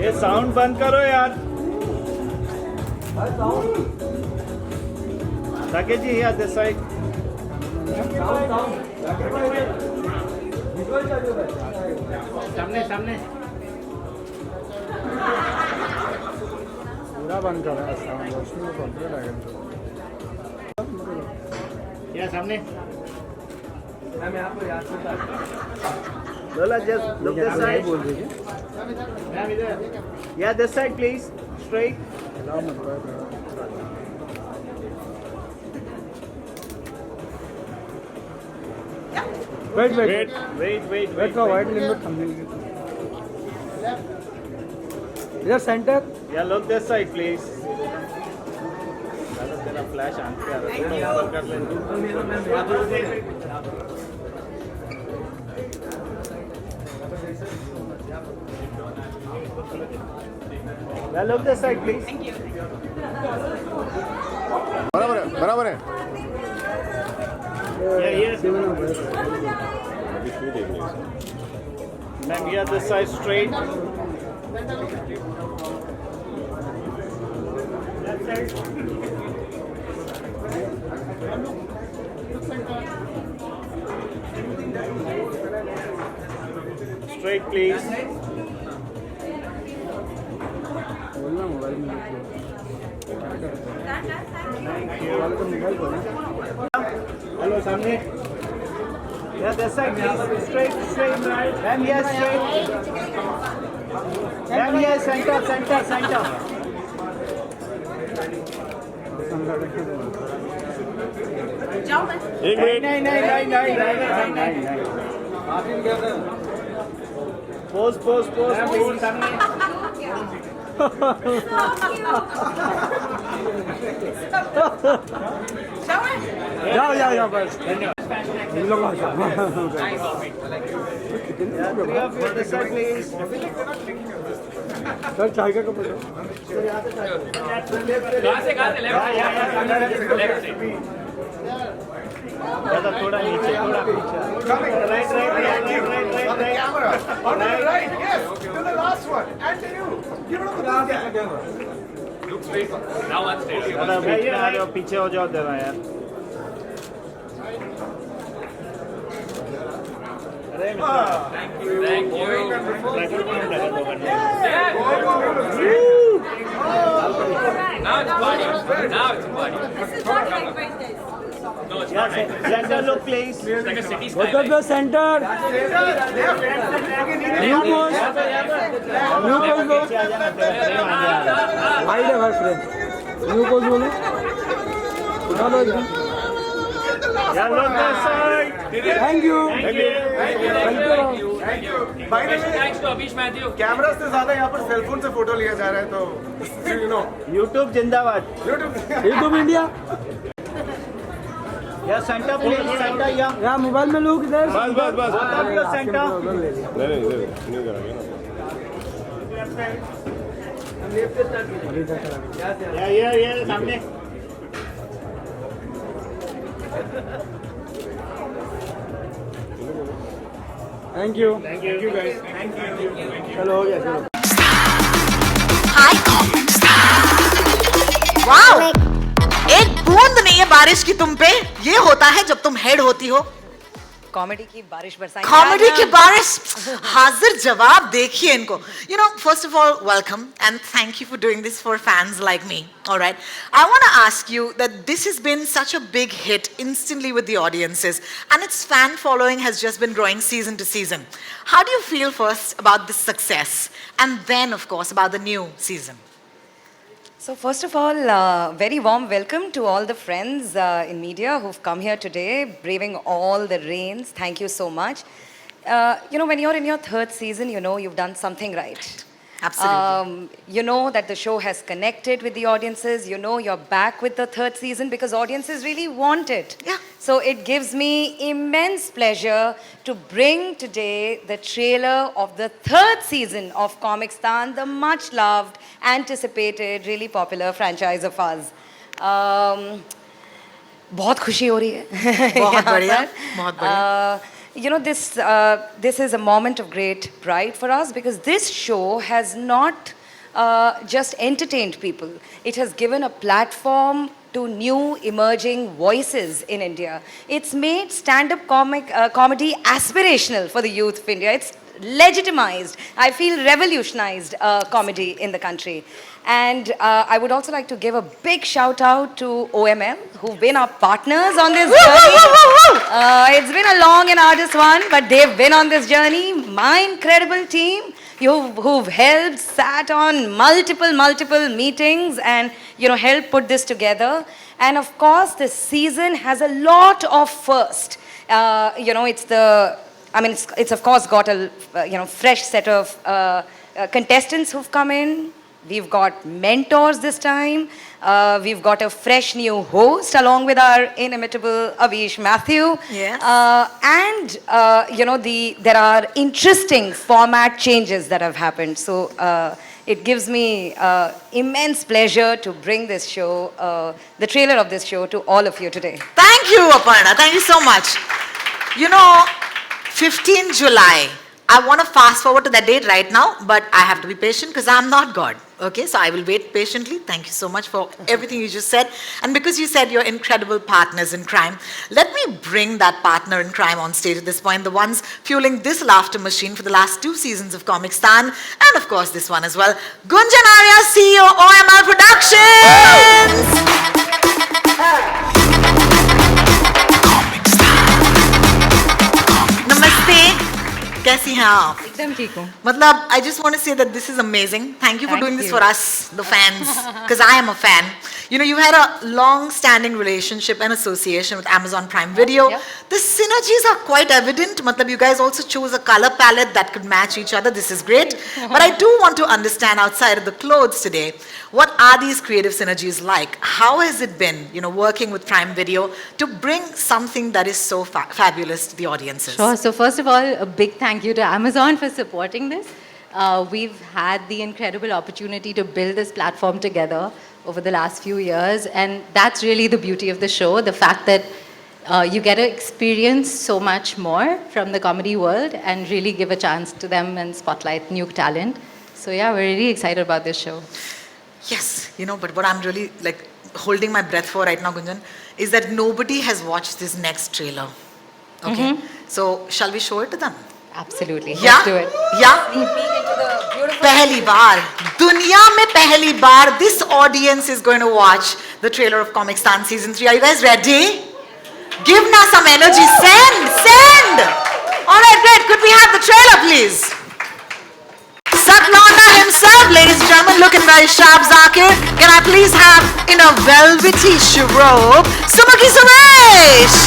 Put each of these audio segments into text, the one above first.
ये साउंड बंद करो यार। जाकिर जी here this side. सामने सामने पूरा बंद कर रहा है साउंड, रोशनी में कंट्रोल आएगा। या सामने Lola, just look this side. बोल दीजिए। Ma'am, इधर. Yeah, this side, please. Straight. Wait wait Wait. Wait का वाइड लिमिट थंबनेल इधर centre. Yeah, look this side, please. तेरा फ्लैश आंख पे आ रहा है। थोड़ा ऊपर कर ले। Yeah, look this side, please. Thank you. बराबर है। Yeah, yes. Ma'am, here this side straight. That side. Straight, please. बोलना मोबाइल में मोबाइल को मोबाइल बोलना। Hello, सामने. Yeah, this side, please. Straight. Ma'am, yes, straight. Ma'am, yes, center. एक minute. नहीं. Pose. सामने. जाओ बस। इन लोग Yeah, three of you, this side, please. Sir चाय का कप दो। ज़्यादा थोड़ा नीचे. Right. Right, yes, to the last one. And to you. You don't know the camera. Look straight. Now one straight. ज़्यादा बीच में आ रहे हो, पीछे हो जाओ जरा यार. अरे Thank you. Now it's party. This is not like Wednesdays. No, it's not right. Center look, please. It's like a city Both skyline. of the center। New post low. Wide है भाई फ्रेंड। न्यू पोस्ट बोलो। उठा लो एकदम। Yeah, look this side. Thank you. By the Special way, thanks to Abish Matthew. Camera से ज्यादा यहाँ पर cellphone से फोटो लिया जा रहा है, तो you know. YouTube जिंदाबाद. YouTube India. Yeah, center please. Center, yeah. यार मोबाइल में लोग इधर। बस। Both of you center. नहीं करेंगे ना। Yeah, सामने. Thank you guys. चलो हो गया चलो। हाय वाओ, एक बूंद नहीं है बारिश की तुम पे, ये होता है जब तुम हेड होती हो। कॉमेडी की बारिश बरसाएंगे। कॉमेडी की बारिश, हाजिर जवाब देखिए इनको। You know, first of all, welcome and thank you for doing this for fans like me. All right, I want to ask you that this has been such a big hit instantly with the audiences, and its fan following has just been growing season to season. How do you feel first about this success, and then, of course, about the new season? So first of all, very warm welcome to all the friends in media who've come here today, braving all the rains. Thank you so much. You know, when you're in your third season, you know you've done something right. Absolutely. You know that the show has connected with the audiences. You know you're back with the third season because audiences really want it. Yeah. So it gives me immense pleasure to bring today the trailer of the third season of Comicstaan, the much loved, anticipated, really popular franchise of ours. बहुत खुशी हो रही है बहुत बढ़िया, बहुत बढ़िया. You know, this is a moment of great pride for us because this show has not just entertained people. It has given a platform to new emerging voices in India. It's made stand-up comedy aspirational for the youth of India. It's legitimized, I feel revolutionized comedy in the country. And I would also like to give a big shout out to OML, who've been our partners on this journey. It's been a long and arduous one, but they've been on this journey. My incredible team, who've helped, sat on multiple meetings and, helped put this together. And of course, this season has a lot of first. It's of course got a fresh set of contestants who've come in. We've got mentors this time. We've got a fresh new host along with our inimitable Avish Matthew. Yes. There are interesting format changes that have happened. So it gives me immense pleasure to bring this show, the trailer of this show, to all of you today. Thank you, Aparna. Thank you so much. 15 July. I want to fast forward to that date right now, but I have to be patient because I'm not God. Okay, so I will wait patiently. Thank you so much for everything you just said. And because you said you're incredible partners in crime, let me bring that partner in crime on stage at this point, the ones fueling this laughter machine for the last 2 seasons of Comicstaan, and of course this one as well. Gunjan Arya, CEO, OML Productions! Namaste. कैसी हैं आप? एकदम ठीक हूँ. मतलब, I just want to say that this is amazing. Thank you for doing this for us, the fans, because I am a fan. You had a long-standing relationship and association with Amazon Prime Video. Yeah. The synergies are quite evident. मतलब, you guys also chose a color palette that could match each other. This is great. But I do want to understand outside of the clothes today, what are these creative synergies like? How has it been, working with Prime Video to bring something that is so fabulous to the audiences? Sure. So first of all, a big thank you to Amazon for supporting this. We've had the incredible opportunity to build this platform together over the last few years, and that's really the beauty of the show, the fact that you get to experience so much more from the comedy world and really give a chance to them and spotlight new talent. So yeah, we're really excited about this show. Yes, but what I'm really holding my breath for right now, Gunjan, is that nobody has watched this next trailer. Okay, so shall we show it to them? Absolutely. Yeah? Let's do it. Yeah? पहली बार, दुनिया में पहली बार, this audience is going to watch the trailer of Comicstaan Season 3. Are you guys ready? Give now some energy. Send! Alright, great. Could we have the trailer, please? Satlana himself, ladies and gentlemen, looking very sharp, ZAKIR. Can I please have, in a velvety robe, Sumaki Suresh?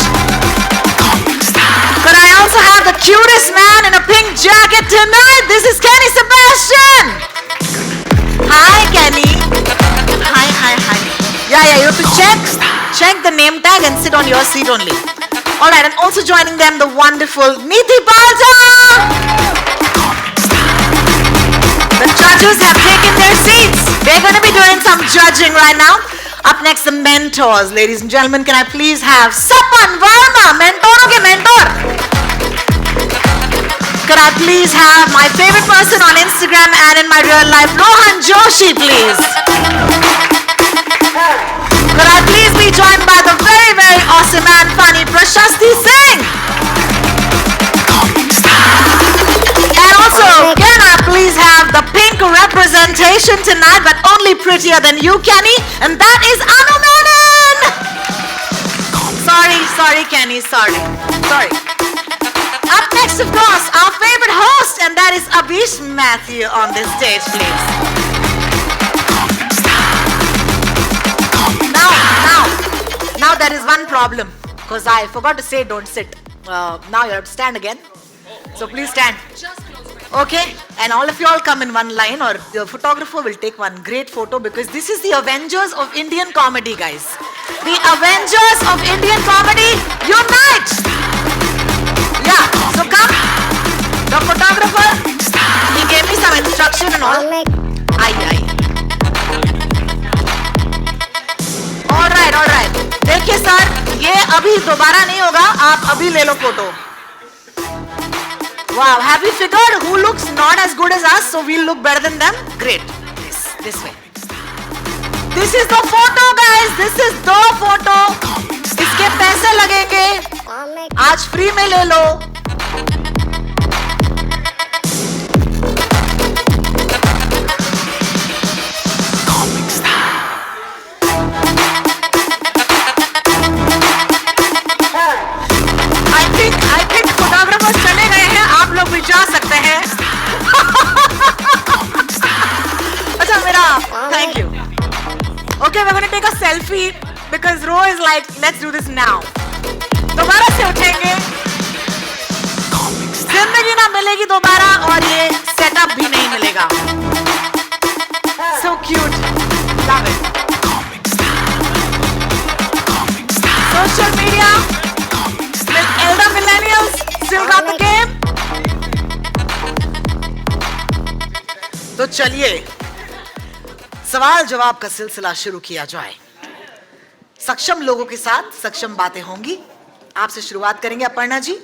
But I also have the cutest man in a pink jacket tonight. This is Kenny Sebastian. Hi, Kenny. Hi. Yeah, you have to check the name tag and sit on your seat only. All right, and also joining them, the wonderful Neeti Palta. The judges have taken their seats. They're going to be doing some judging right now. Up next, the mentors. Ladies and gentlemen, can I please have Sapan Varma, mentoro ke mentor. Could I please have my favorite person on Instagram and in my real life, Rohan Joshi, please. Could I please be joined by the very, very awesome and funny Prashasti Singh. And also, can I please have the pink representation tonight, but only prettier than you, Kenny, and that is Anu Menon. Sorry, Kenny, sorry. Up next, of course, our favorite host, and that is Avish Matthew on this stage, please. Now there is one problem, because I forgot to say don't sit. Now you have to stand again. So please stand. Okay, and all of you all come in one line, or the photographer will take one great photo, because this is the Avengers of Indian comedy, guys. The Avengers of Indian comedy, unite! Yeah, so come. The photographer, he gave me some instruction and all. Aye. All right. देखिए sir, ये अभी दोबारा नहीं होगा, आप अभी ले लो photo. Wow, have we figured who looks not as good as us, so we'll look better than them? Great. Yes. This way. This is the photo, guys. This is the photo. इसके पैसे लगेंगे. आज free में ले लो. I think photographers चले गए हैं. आप लोग भी जा सकते हैं. अच्छा मेरा. Thank you. Okay, we're going to take a selfie because Ro is like, let's do this now. दोबारा से उठेंगे. जिंदगी ना मिलेगी दोबारा और ये सेटअप भी नहीं मिलेगा. So cute. Love it. Social media with elder millennials still got the game. तो चलिए सवाल जवाब का सिलसिला शुरू किया जाए. सक्षम लोगों के साथ सक्षम बातें होंगी. आपसे शुरुआत करेंगे अपर्णा जी.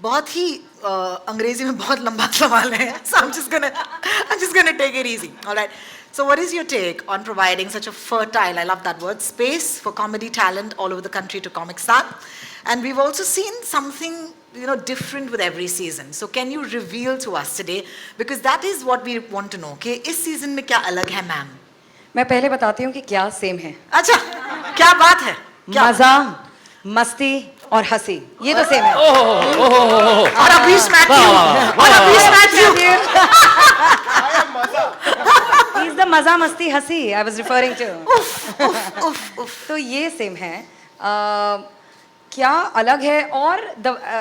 बहुत ही अंग्रेजी में बहुत लंबा सवाल है. So I'm just gonna take it easy. All right. So what is your take on providing such a fertile, I love that word, space for comedy talent all over the country to Comicstaan? And we've also seen something, different with every season. So can you reveal to us today, because that is what we want to know. Okay, इस season में क्या अलग है ma'am? मैं पहले बताती हूँ कि क्या सेम है. अच्छा, क्या बात है? मजा, मस्ती और हंसी, ये तो सेम है. और अभीश मैथ्यू. He's the मजा मस्ती हंसी I was referring to. तो ये सेम है. क्या अलग है और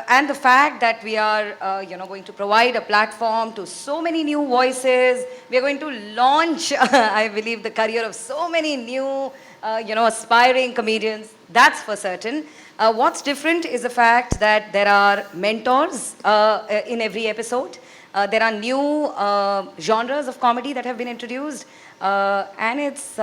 and the fact that we are going to provide a platform to so many new voices. We are going to launch I believe the career of so many new aspiring comedians. That's for certain. What's different is the fact that there are mentors in every episode. There are new genres of comedy that have been introduced, and it's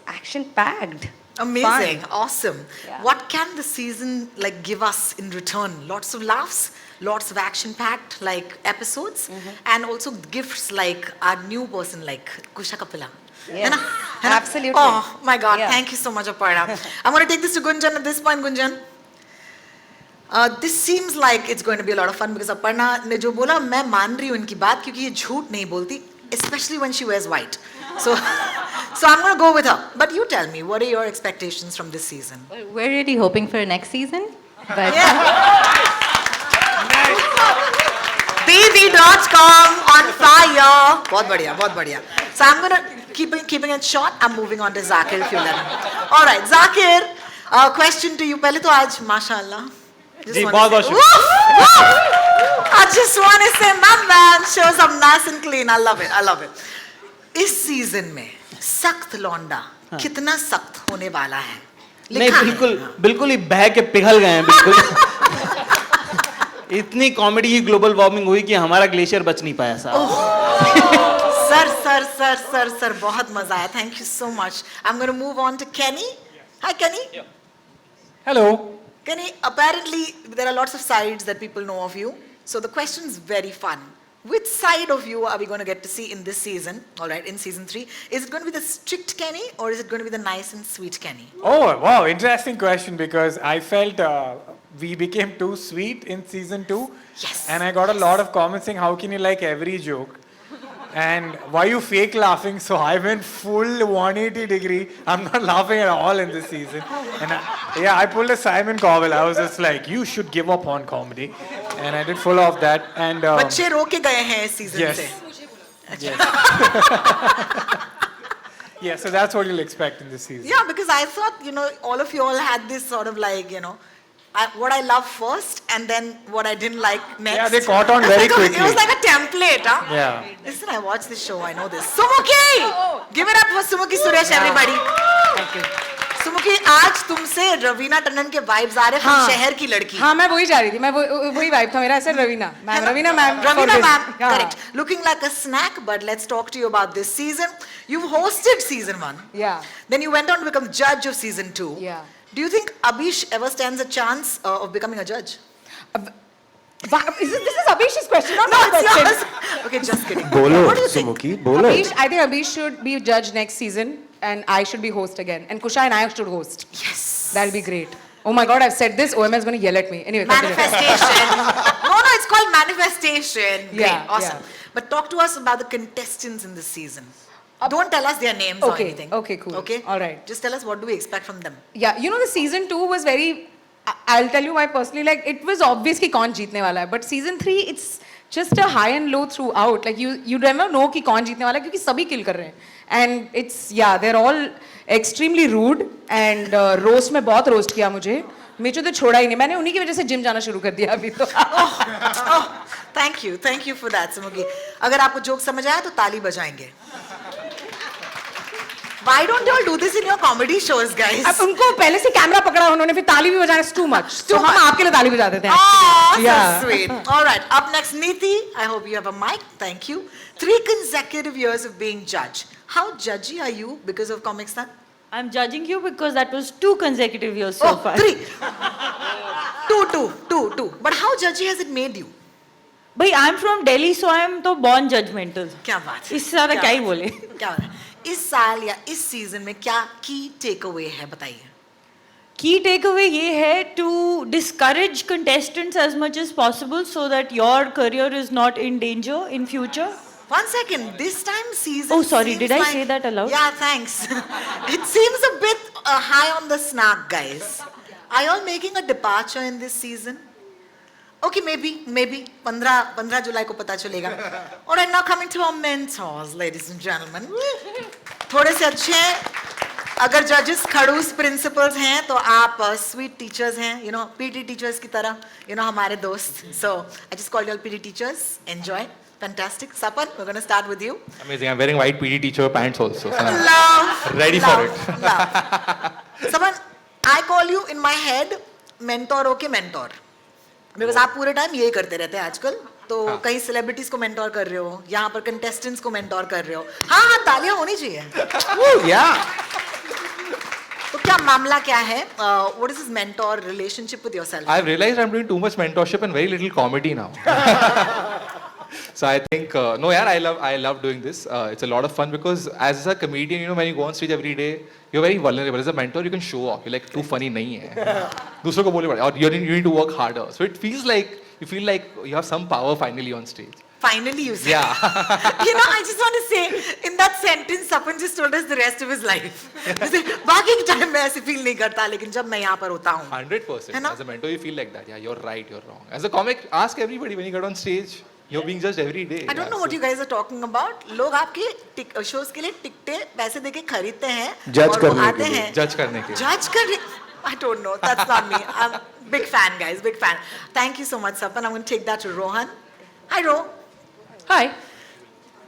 action packed. Amazing, Fun. awesome. Yeah. What can the season give us in return? Lots of laughs, lots of action-packed episodes, and also gifts like our new person like Kusha Kapila. Yes, Hai na? absolutely. Oh my God, Yeah. thank you so much, Aparna. I'm going to take this to Gunjan at this point, Gunjan. This seems like it's going to be a lot of fun because Aparna ने जो बोला मैं मान रही हूँ इनकी बात क्योंकि ये झूठ नहीं बोलती, especially when she wears white. So I'm going to go with her. But you tell me, what are your expectations from this season? We're really hoping for next season. But BB.com on fire. बहुत बढ़िया, बहुत बढ़िया. So I'm going to keeping it short. I'm moving on to Zakir if you let me. All right, Zakir, question to you. पहले तो आज माशाल्लाह. जी बहुत शुक्रिया. I just want to say, my man shows up nice and clean. I love it. I love it. इस season में सख्त लौंडा कितना सख्त होने वाला है? नहीं बिल्कुल ही बह के पिघल गए हैं बिल्कुल. इतनी कॉमेडी की ग्लोबल वार्मिंग हुई कि हमारा ग्लेशियर बच नहीं पाया साहब. सर बहुत मजा आया. Thank you so much. I'm going to move on to Kenny. Hi Kenny. Hello. Kenny, apparently there are lots of sides that people know of you. So the question's very fun. Which side of you are we going to get to see in this season? All right, in season 3. Is it going to be the strict Kenny or is it going to be the nice and sweet Kenny? Oh wow, interesting question because I felt we became too sweet in season 2. Yes. And I got a lot of comments saying how can you like every joke? And why you fake laughing? So I went full 180 degree. I'm not laughing at all in this season. And I pulled a Simon Cowell. I was just like, you should give up on comedy. And I did full of that. And बच्चे रो के गए हैं इस season yes. से. Yes. Yeah, so that's what you'll expect in this season. Yeah, because I thought, all of you all had this sort of what I love first and then what I didn't like next. Yeah, they caught on very quickly. It was like a template, huh? Yeah. Listen, I watched this show, I know this. Sumuki! Give it up for Sumuki Suresh, everybody. Thank you. Sumuki, आज तुमसे रवीना टंडन के vibes आ रहे हैं शहर की लड़की. हाँ मैं वही जा रही थी. मैं वही vibe था मेरा. ऐसे Raveena ma'am. Correct. Looking like a snack, but let's talk to you about this season. You've hosted season 1. Yeah. Then you went on to become judge of season 2. Yeah. Do you think Abish ever stands a chance of becoming a judge? This is Abhish's question, not No, my it's question. yours. Okay, just kidding. बोलो What do you think? सुमुखी बोलो I think Abish should be judge next season and I should be host again. And Kusha and I should host. Yes. That'll be great. Oh my god, I've said this. OMS is going to yell at me. Anyway, continue. Manifestation. No, it's called manifestation. Great, Yeah, awesome. yeah. But talk to us about the contestants in this season. Don't tell us their names or Okay, anything. okay, cool. Okay? All right. Just tell us what do we expect from them. Yeah, you know the season 2 was very. I'll tell you why personally. Like it was obvious कि कौन जीतने वाला है. But season 3 it's just a high and low throughout. Like you never know कि कौन जीतने वाला है क्योंकि सभी kill कर रहे हैं. And it's they're all extremely rude and roast में बहुत roast किया मुझे. मुझे तो छोड़ा ही नहीं. मैंने उन्हीं की वजह से जिम जाना शुरू कर दिया अभी तो. Thank you for that, Sumukhi. अगर आपको जोक समझ आया तो ताली बजाएंगे. Why don't you all do this in your comedy shows, guys? अब उनको पहले से कैमरा पकड़ा उन्होंने फिर ताली भी बजाना. It's too much. तो हम आपके लिए ताली बजा देते हैं. Oh, Yeah. so sweet. All right, up next, Neeti. I hope you have a mic. Thank you. 3 consecutive years of being judge. How judgy are you because of Comicstaan? I'm judging you because that was 2 consecutive years so far. 3. Two. But how judgy has it made you? भाई I'm from Delhi, so I'm तो born judgmental. क्या बात है? इससे ज़्यादा क्या ही बोले? क्या बात है? इस साल या इस सीजन में क्या की टेक अवे है बताइए? Key takeaway ये है to discourage contestants as much as possible so that your career is not in danger in future. 1 second, this time season. Oh, sorry, seems did I like- say that aloud? Yeah, thanks. It seems a bit high on the snack, guys. Are you all making a departure in this season? Okay, maybe. 15 जुलाई को पता चलेगा. All right, now coming to our mentors, ladies and gentlemen. थोड़े से अच्छे हैं. अगर जजेस खड़ूस प्रिंसिपल्स हैं तो आप स्वीट टीचर्स हैं, you know, पीटी टीचर्स की तरह, you know, हमारे दोस्त. So I just called you all PT teachers. Enjoy. Fantastic. Sapan, we're going to start with you. Amazing. I'm wearing white PD teacher pants also. So I'm Love. ready for it. Love. Sapan, I call you in my head mentor के mentor. Because आप पूरे time यही करते रहते हैं आजकल. तो कई सेलिब्रिटीज को मेंटोर कर रहे हो, यहाँ पर कंटेस्टेंट्स को मेंटोर कर रहे हो. हाँ, तालियां होनी चाहिए. Yeah. तो क्या मामला क्या है? What is this mentor relationship with yourself? I've realized I'm doing too much mentorship and very little comedy now. So I think no, yeah, I love doing this. It's a lot of fun because as a comedian, you know, when you go on stage every day, you're very vulnerable. As a mentor, you can show off. You're like, too funny नहीं है. दूसरों को बोले और you need to work harder. So it feels like you feel like you have some power finally on stage. Finally, you say. Yeah. You know, I just want to say, in that sentence, Sapan just told us the rest of his life. जैसे बाकी के time में ऐसे feel नहीं करता, लेकिन जब मैं यहाँ पर होता हूँ. 100%. As a mentor, you feel like that. Yeah, you're right, you're wrong. As a comic, ask everybody when you get on stage. You're being judged every day. I don't know what you guys are talking about. लोग आपके shows के लिए टिकटें पैसे देके खरीदते हैं. Judge और वो करने के आते लिए. हैं. Judge करने के लिए. Judge करने. I don't know. That's not me. I'm big fan, guys. Big fan. Thank you so much, Sapan. I'm going to take that to Rohan. Hi, Ro. Hi.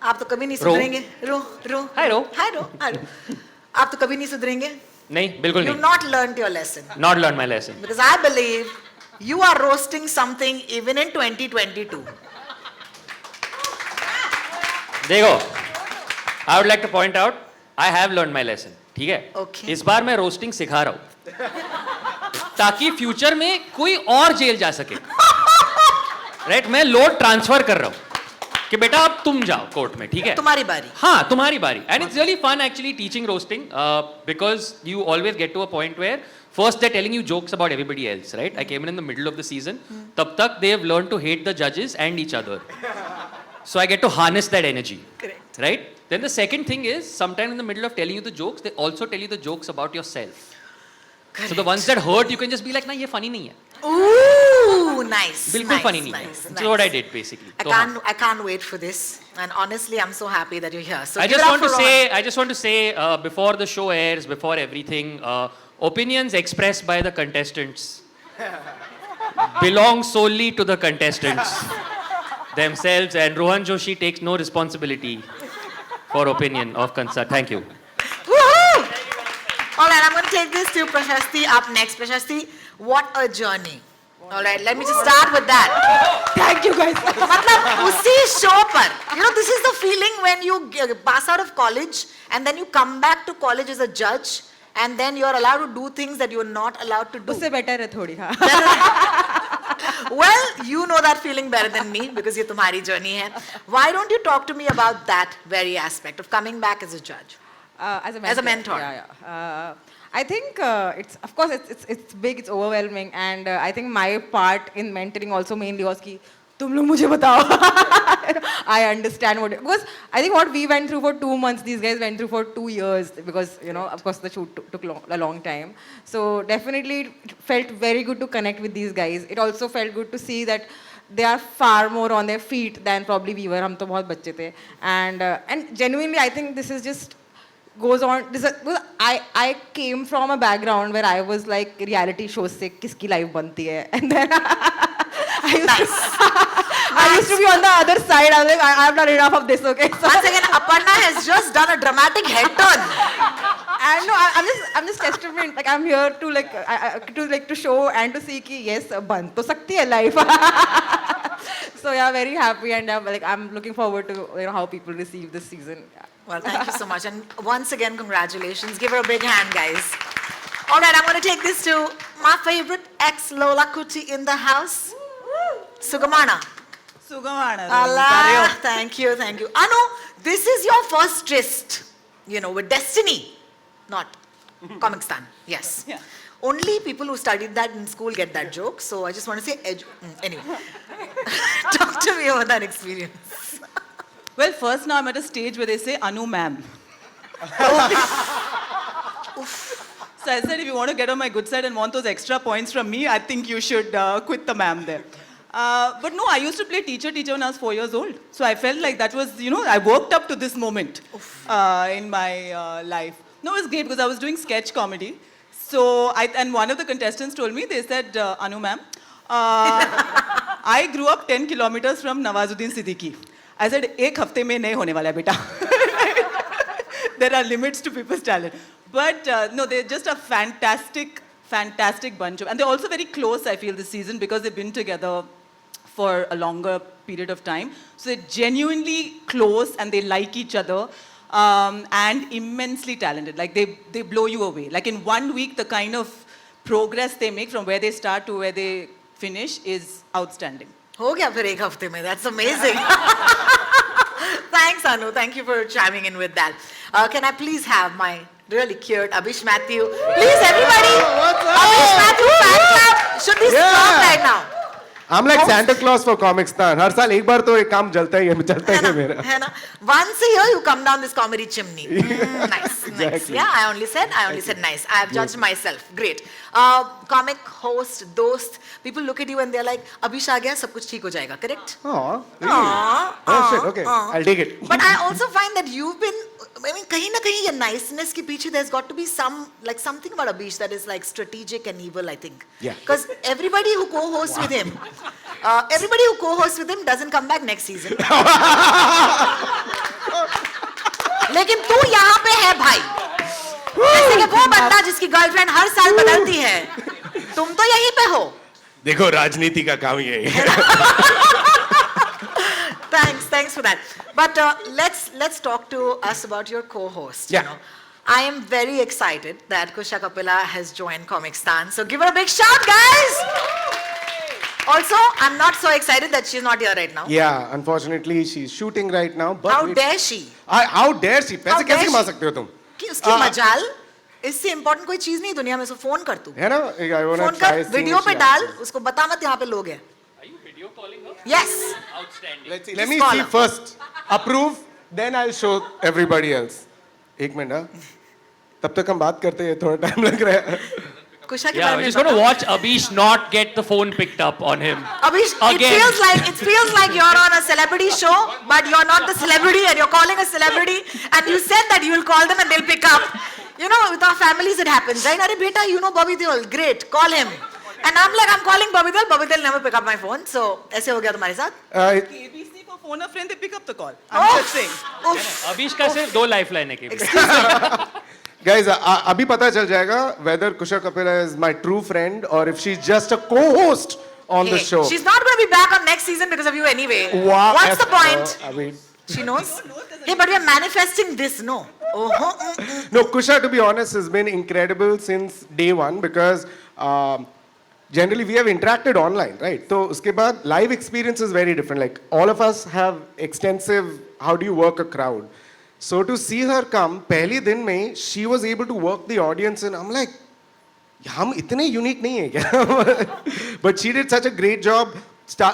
आप तो कभी नहीं सुधरेंगे. रो. Hi, Ro. Hi, Ro. आप तो कभी नहीं सुधरेंगे. नहीं, बिल्कुल You've नहीं. not learned your lesson. Not learned my lesson. Because I believe you are roasting something even in 2022. देखो, I would like to point out, I have learned my lesson. ठीक है? Okay. इस बार मैं रोस्टिंग सिखा रहा हूँ, ताकि फ्यूचर में कोई और जेल जा सके. राइट? मैं लोड ट्रांसफर कर रहा हूँ कि बेटा अब तुम जाओ कोर्ट में, ठीक है? तुम्हारी बारी. हाँ, तुम्हारी बारी. And it's really fun actually teaching roasting because you always get to a point where first they're telling you jokes about everybody else, right? I came in the middle of the season. तब तक they have learned to hate the judges and each other. So I get to harness that energy. Correct. Right? Then the second thing is, sometime in the middle of telling you the jokes, they also tell you the jokes about yourself. Correct. So the ones that hurt, you can just be like, ना ये funny नहीं है. Ooh, nice. बिल्कुल nice, funny नहीं है. nice, That's what I did basically. I can't wait for this. And honestly, I'm so happy that you're here. So I give just it up want to for say, Rohan. before the show airs, before everything, opinions expressed by the contestants belong solely to the contestants themselves, and Rohan Joshi takes no responsibility for opinion of concern. Thank you. Woohoo! All right, I'm going to take this to Prashasti up next. Prashasti, what a journey. All right, let me just start with that. Thank you, guys. मतलब उसी show पर, you know, this is the feeling when you pass out of college and then you come back to college as a judge and then you're allowed to do things that you're not allowed to do. उससे better है थोड़ी हाँ. Well, you know that feeling better than me because ये तुम्हारी journey है. Why don't you talk to me about that very aspect of coming back as a judge? As a mentor. I think it's of course it's big, it's overwhelming, and I think my part in mentoring also mainly was कि तुम लोग मुझे बताओ. I understand what because I think what we went through for 2 months, these guys went through for 2 years because of course the shoot took a long time. So definitely it felt very good to connect with these guys. It also felt good to see that they are far more on their feet than probably we were. हम तो बहुत बच्चे थे, and genuinely I think this is just goes on. I came from a background where I was like reality shows से किसकी life बनती है, and then I used to be on the other side. I was like, I've done enough of this, okay? So once again, Aparna has just done a dramatic head turn. And no, I'm just testament. Like I'm here to to show and to see कि yes, बन तो सकती है life. So yeah, very happy, and I'm looking forward to how people receive this season. Yeah. Well, thank you so much, and once again, congratulations. Give her a big hand, guys. All right, I'm going to take this to my favorite ex-Lola Kuti in the house, Sugamana. Sugamana. Allah, thank you. Anu, this is your first tryst, with Destiny, not Comicstaan. Yes. Yeah. Only people who studied that in school get that joke, so I just want to say, anyway. Talk to me about that experience. Well, first now I'm at a stage where they say, Anu ma'am. So I said, if you want to get on my good side and want those extra points from me, I think you should quit the ma'am there. But no, I used to play teacher when I was 4 years old. So I felt like that was, I worked up to this moment in my life. No, it was great because I was doing sketch comedy. So, and one of the contestants told me, they said, Anu ma'am, I grew up 10 kilometers from Nawazuddin Siddiqui. I said, एक हफ्ते में नहीं होने वाला है बेटा. There are limits to people's talent. But no, they're just a fantastic bunch of, and they're also very close, I feel, this season because they've been together for a longer period of time. So they're genuinely close and they like each other and immensely talented. Like they blow you away. Like in 1 week, the kind of progress they make from where they start to where they finish is outstanding. हो गया फिर एक हफ्ते में. That's amazing. Thanks, Anu. Thank you for chiming in with that. Can I please have my really cute Abish Matthew? Please, everybody. Abish Matthew fan club should be strong right now. I'm like Santa Claus for Comicstaan. हर साल एक बार तो एक काम चलता ही है मेरा. है ना? Once a year you come down this comedy chimney. Nice. Exactly. Yeah, I only said nice. I have judged myself. Great. Comic host, dost, people look at you and they're like, Abish आ गया, सब कुछ ठीक हो जाएगा. Correct? Oh, shit. Okay, I'll take it. But I also find that you've been, कहीं ना कहीं ये niceness के पीछे there's got to be something about Abish that is like strategic and evil, I think. Yeah. Because everybody who co-hosts with him, doesn't come back next season. लेकिन तू यहाँ पे है भाई. जैसे कि वो बंदा जिसकी गर्लफ्रेंड हर साल बदलती है, तुम तो यहीं पे हो. देखो राजनीति का काम ये है. Thanks for that. But let's talk to us about your co-host. Yeah. I am very excited that Kusha Kapila has joined Comicstaan. So give her a big shout, guys. Also, I'm not so excited that she's not here right now. Yeah, unfortunately, she's shooting right now. But How dare she? How dare she? पैसे कैसे कमा सकते हो तुम? कि उसकी मजाल इससे इम्पोर्टेंट कोई चीज नहीं दुनिया में. सो फोन कर तू. है ना? I wanna फोन try कर, seeing वीडियो if पे she डाल, answers. उसको बता मत यहाँ पे लोग हैं. Are you video calling her? Yes. Outstanding. Let's see. Let me Just call see her. first. Approve, then I'll show everybody else. एक मिनट हाँ. तब तक हम बात करते हैं. थोड़ा टाइम लग रहा है. कुशा के Yeah, बारे we're में just going to बता. watch Abish not get the phone picked up on him. Abish, Again. it feels like you're on a celebrity show, but you're not the celebrity and you're calling a celebrity and you said that you will call them and they'll pick up. With our families it happens, right? Arey beta, you know Bobby Deol, great, call him. And I'm like, I'm calling Bobby Deol never pick up my phone. So, ऐसे हो गया तुम्हारे साथ? ABC for phone a friend, they pick up the call. I'm just saying. Abish का सिर्फ 2 lifeline है केवल. Guys, अभी पता चल जाएगा whether Kusha Kapila is my true friend or if she's just a co-host on the show. She's not going to be back on next season because of you anyway. Wow. What's the point? I mean, She knows? Hey, but we're manifesting this, no? no, Kusha, to be honest, has been incredible since day one because generally we have interacted online, right? So uske baad live experience is very different. Like all of us have extensive, how do you work a crowd? So to see her come, पहले दिन में she was able to work the audience and I'm like, हम इतने unique नहीं है क्या? But she did such a great job.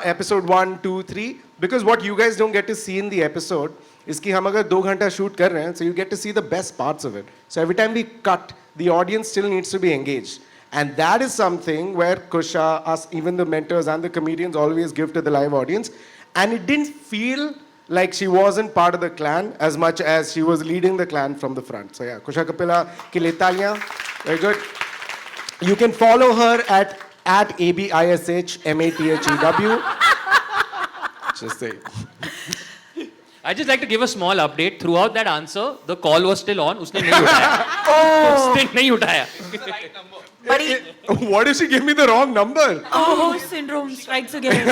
Episode 1, 2, 3. Because what you guys don't get to see in the episode is कि हम अगर 2 घंटा shoot कर रहे हैं, so you get to see the best parts of it. So every time we cut, the audience still needs to be engaged. And that is something where Kusha, us, even the mentors and the comedians always give to the live audience. And it didn't feel like she wasn't part of the clan as much as she was leading the clan from the front. So yeah, Kusha Kapila, ke liye taaliyan. Very good. You can follow her at ABISHMATHEW. Just say. I just like to give a small update. Throughout that answer, the call was still on. उसने नहीं उठाया. उसने नहीं उठाया. What if she gave me the wrong number? Oh, syndrome strikes again.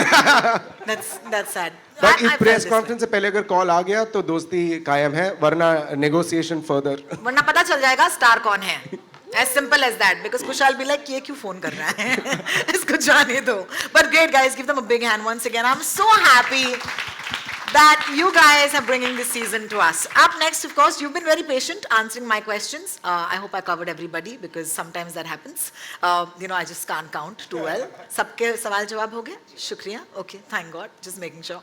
That's sad. But इस press conference से पहले अगर call आ गया तो दोस्ती कायम है, वरना negotiation further. वरना पता चल जाएगा star कौन है. As simple as that. Because Kushal will be like, ये क्यों phone कर रहा है? इसको जाने दो. But great guys, give them a big hand once again. I'm so happy that you guys are bringing this season to us. Up next, of course, you've been very patient answering my questions. I hope I covered everybody because sometimes that happens. I just can't count too well. सबके सवाल जवाब हो गए? शुक्रिया. Okay, thank God. Just making sure.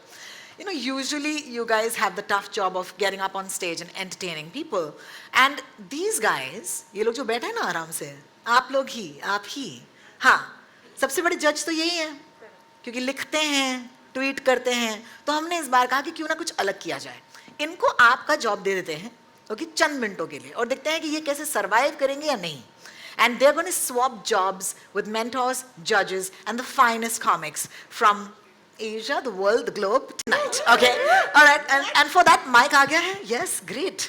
Usually you guys have the tough job of getting up on stage and entertaining people. And these guys, ये लोग जो बैठे हैं ना आराम से, आप लोग ही, आप ही. हाँ, सबसे बड़े जज तो यही हैं, क्योंकि लिखते हैं, ट्वीट करते हैं. तो हमने इस बार कहा कि क्यों ना कुछ अलग किया जाए. इनको आपका जॉब दे देते हैं, ओके, चंद मिनटों के लिए, और देखते हैं कि ये कैसे सर्वाइव करेंगे या नहीं. And they're going to swap jobs with mentors, judges, and the finest comics from Asia, the world, the globe tonight. Okay, all right. And for that, mic aa gaya hai? Yes, great.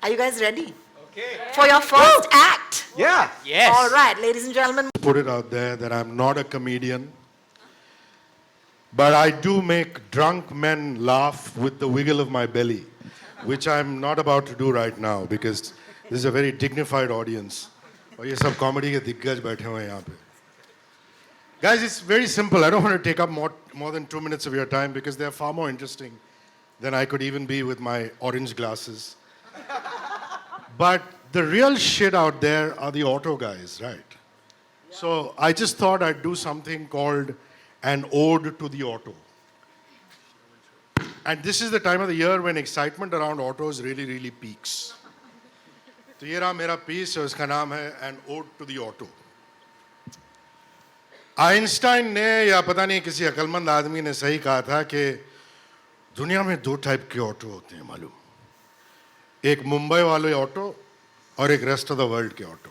Are you guys ready? Okay. For your first act? Yeah. Yes. All right, ladies and gentlemen. Put it out there that I'm not a comedian, but I do make drunk men laugh with the wiggle of my belly, which I'm not about to do right now because this is a very dignified audience. और ये सब comedy के दिग्गज बैठे हुए हैं यहाँ पे. Guys, it's very simple. I don't want to take up more than 2 minutes of your time because they're far more interesting than I could even be with my orange glasses. But the real shit out there are the auto guys, right? So I just thought I'd do something called an ode to the auto. And this is the time of the year when excitement around autos really, really peaks. So ये रहा मेरा piece, उसका नाम है An Ode to the Auto. Einstein ने या पता नहीं किसी अक्लमंद आदमी ने सही कहा था कि दुनिया में 2 टाइप के ऑटो होते हैं मालूम. एक मुंबई वाले ऑटो और एक रेस्ट ऑफ द वर्ल्ड के ऑटो.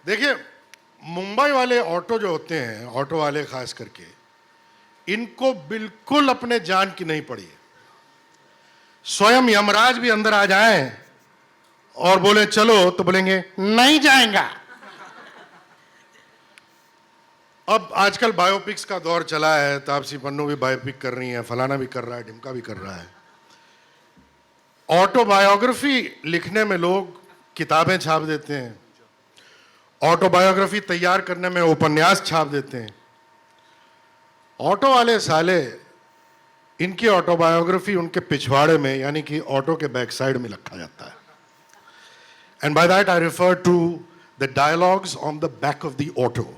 देखिए, मुंबई वाले ऑटो जो होते हैं, ऑटो वाले खास करके, इनको बिल्कुल अपने जान की नहीं पड़ी है. स्वयं यमराज भी अंदर आ जाएं और बोले चलो तो बोलेंगे नहीं जाएगा. अब आजकल बायोपिक्स का दौर चला है, तापसी पन्नू भी बायोपिक कर रही है, फलाना भी कर रहा है, ढिमका भी कर रहा है. ऑटोबायोग्राफी लिखने में लोग किताबें छाप देते हैं, ऑटोबायोग्राफी तैयार करने में उपन्यास छाप देते हैं. ऑटो वाले साले, इनकी ऑटोबायोग्राफी उनके पिछवाड़े में यानी कि ऑटो के बैक साइड में रखा जाता है. And by that I refer to the dialogues on the back of the auto.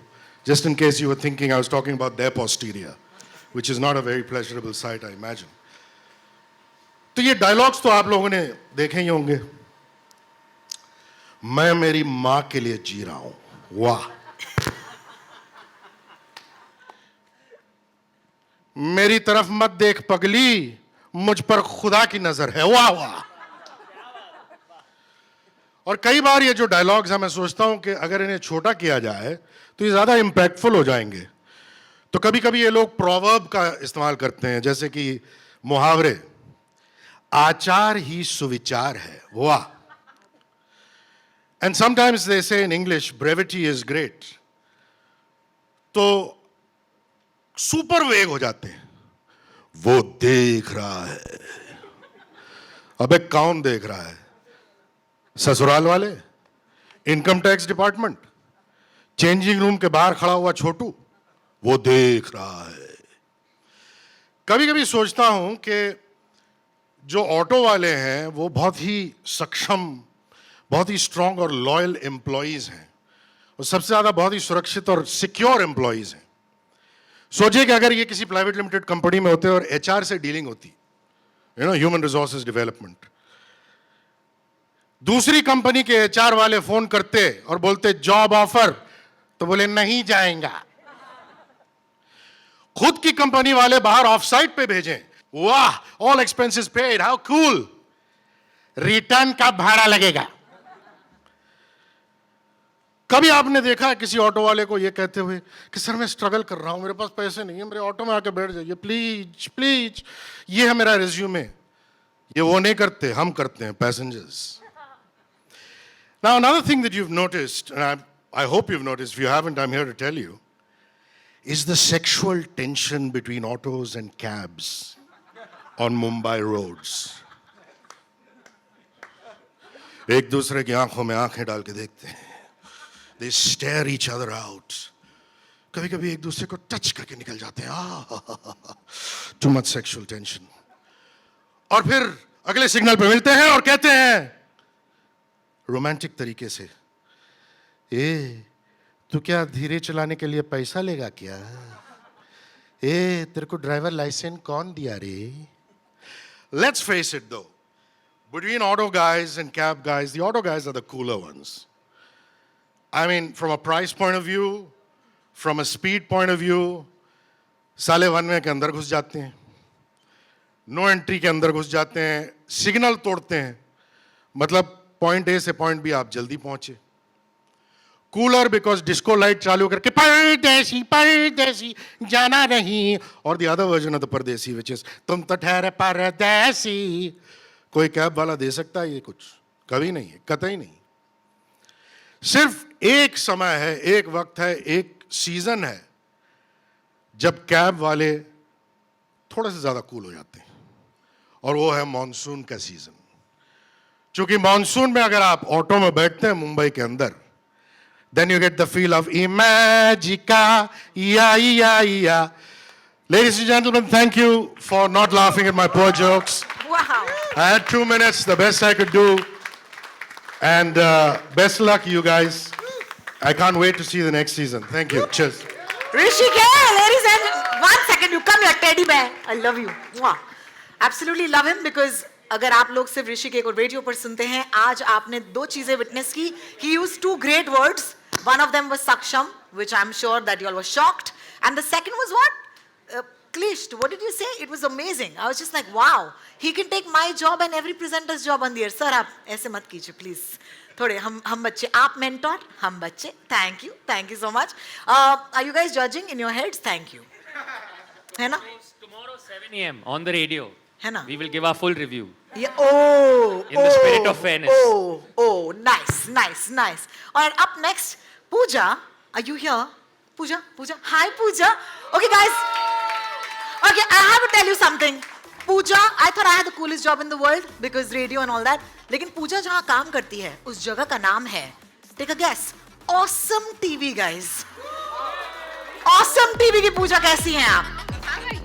Just in case you were thinking I was talking about their posterior, which is not a very pleasurable sight, I imagine. तो ये dialogues तो आप लोगों ने देखे ही होंगे. मैं मेरी माँ के लिए जी रहा हूं. वाह. मेरी तरफ मत देख पगली, मुझ पर खुदा की नजर है. वाह वाह. और कई बार ये जो डायलॉग्स हैं, मैं सोचता हूं कि अगर इन्हें छोटा किया जाए तो ये ज़्यादा इम्पैक्टफुल हो जाएंगे. तो कभी कभी ये लोग प्रोवर्ब का इस्तेमाल करते हैं, जैसे कि मुहावरे. आचार ही सुविचार है. वाह. एंड समटाइम्स दे से in English brevity is great. तो सुपर वेग हो जाते हैं. वो देख रहा है. अबे कौन देख रहा है? ससुराल वाले, income tax department, changing room के बाहर खड़ा हुआ छोटू वो देख रहा है। कभी कभी सोचता हूं कि जो ऑटो वाले हैं वो बहुत ही सक्षम, बहुत ही स्ट्रांग और लॉयल एम्प्लॉइज हैं, और सबसे ज्यादा बहुत ही सुरक्षित और सिक्योर एम्प्लॉइज हैं। सोचिए कि अगर ये किसी प्राइवेट लिमिटेड कंपनी में होते और एचआर से डीलिंग होती, ह्यूमन रिसोर्सेज डेवलपमेंट, दूसरी कंपनी के एचआर वाले फोन करते और बोलते जॉब ऑफर, तो बोले नहीं जाएगा। खुद की कंपनी वाले बाहर ऑफ साइट पे भेजें, वाह all expenses paid, how cool, return का भाड़ा लगेगा। कभी आपने देखा है किसी ऑटो वाले को ये कहते हुए कि सर मैं स्ट्रगल कर रहा हूं, मेरे पास पैसे नहीं है, मेरे ऑटो में आके बैठ जाइए प्लीज प्लीज, ये है मेरा रिज्यूमे। ये वो नहीं करते, हम करते हैं, passengers. Now another thing that you've noticed, and I hope you've noticed, if you haven't, I'm here to tell you, is the sexual tension between autos and cabs on Mumbai roads. एक दूसरे की आंखों में आंखें डाल के देखते हैं, they stare each other out. कभी कभी एक दूसरे को टच करके निकल जाते हैं, too much sexual tension. और फिर अगले सिग्नल पे मिलते हैं और कहते हैं रोमांटिक तरीके से, तू क्या धीरे चलाने के लिए पैसा लेगा क्या? तेरे को ड्राइवर लाइसेंस कौन दिया रे? Let's face it though, between auto guys and cab guys, the auto guys are the cooler ones. I mean, from a price point of view, from a speed point of view, साले one way के अंदर घुस जाते हैं, no entry के अंदर घुस जाते हैं, सिग्नल तोड़ते हैं, मतलब पॉइंट ए से पॉइंट बी आप जल्दी पहुंचे। कूलर बिकॉज डिस्को लाइट चालू करके परदेसी परदेसी जाना नहीं, और the other version of the परदेसी विच इज तुम तो ठहरे परदेसी। कोई कैब वाला दे सकता है ये कुछ? कभी नहीं है, कतई नहीं। सिर्फ एक समय है, एक वक्त है, एक सीजन है जब कैब वाले थोड़ा सा ज्यादा कूल हो जाते हैं, और वो है मॉनसून का सीजन। क्योंकि मॉनसून में अगर आप ऑटो में बैठते हैं मुंबई के अंदर, then you get the feel of Imagica, yeah. Ladies and gentlemen, thank you for not laughing at my poor jokes. Wow. I had 2 minutes, the best I could do. And best luck, you guys. I can't wait to see the next season. Thank you. Cheers. Rishikesh, ladies and 1 second, you come here, teddy bear. I love you. Mwah. Absolutely love him because अगर आप लोग सिर्फ ऋषिकेश को radio पर सुनते हैं, आज आपने दो चीजें विटनेस की. He used 2 great words. One of them was saksham, which I'm sure that you all were shocked. And the second was what? Cliched. What did you say? It was amazing. I was just like, wow. He can take my job and every presenter's job on the air. Sir, आप ऐसे मत कीजिए, please. थोड़े हम बच्चे, आप mentor, हम बच्चे. Thank you so much. Are you guys judging in your heads? Thank you. है ना? Tomorrow 7 a.m. on the radio. है ना? We will give our full review. Yeah. Oh. In the spirit of fairness. Oh. Nice. All right. Up next, Pooja. Are you here? Pooja. Hi, Pooja. Okay, guys. Okay, I have to tell you something. Pooja, I thought I had the coolest job in the world because radio and all that. लेकिन पूजा जहाँ काम करती है, उस जगह का नाम है. Take a guess. Awesome TV, guys. Awesome TV की पूजा कैसी हैं आप?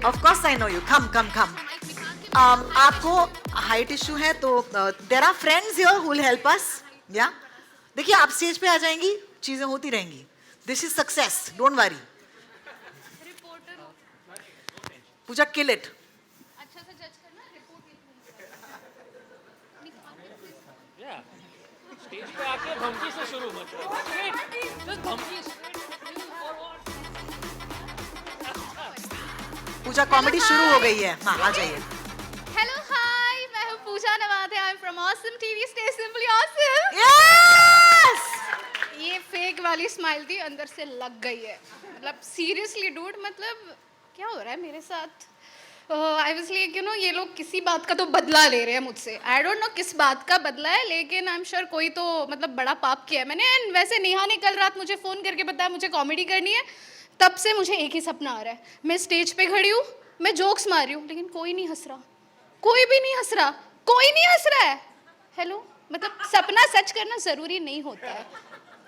Of course I know you. Come. आपको हाइट इशू है तो there are friends here who will help us. Yeah. देखिए आप स्टेज पे आ जाएंगी, चीजें होती रहेंगी. This is success. Don't worry. Puja kill it. अच्छा से जज करना, रिपोर्ट Yeah. स्टेज पे आके धमकी से शुरू मत करो. Just धमकी. पूजा कॉमेडी शुरू हो गई है. हाँ आ जाइए. हेलो हाय, मैं हूँ Pooja Navathe. I am from Awesome TV. Stay simply awesome. Yes. ये फेक वाली स्माइल थी, अंदर से लग गई है. मतलब सीरियसली डूड, मतलब क्या हो रहा है मेरे साथ? आई वाज लाइक ये लोग किसी बात का तो बदला ले रहे हैं मुझसे. आई डोंट नो किस बात का बदला है, लेकिन आई एम श्योर कोई तो मतलब बड़ा पाप किया है मैंने. एंड वैसे नेहा ने कल रात मुझे फ़ोन करके बताया मुझे कॉमेडी करनी है. तब से मुझे एक ही सपना आ रहा है, मैं स्टेज पे खड़ी हूँ, मैं जोक्स मार रही हूँ, लेकिन कोई नहीं हंस रहा. कोई भी नहीं हंस रहा. कोई नहीं हंस रहा है. हेलो, मतलब सपना सच करना ज़रूरी नहीं होता है.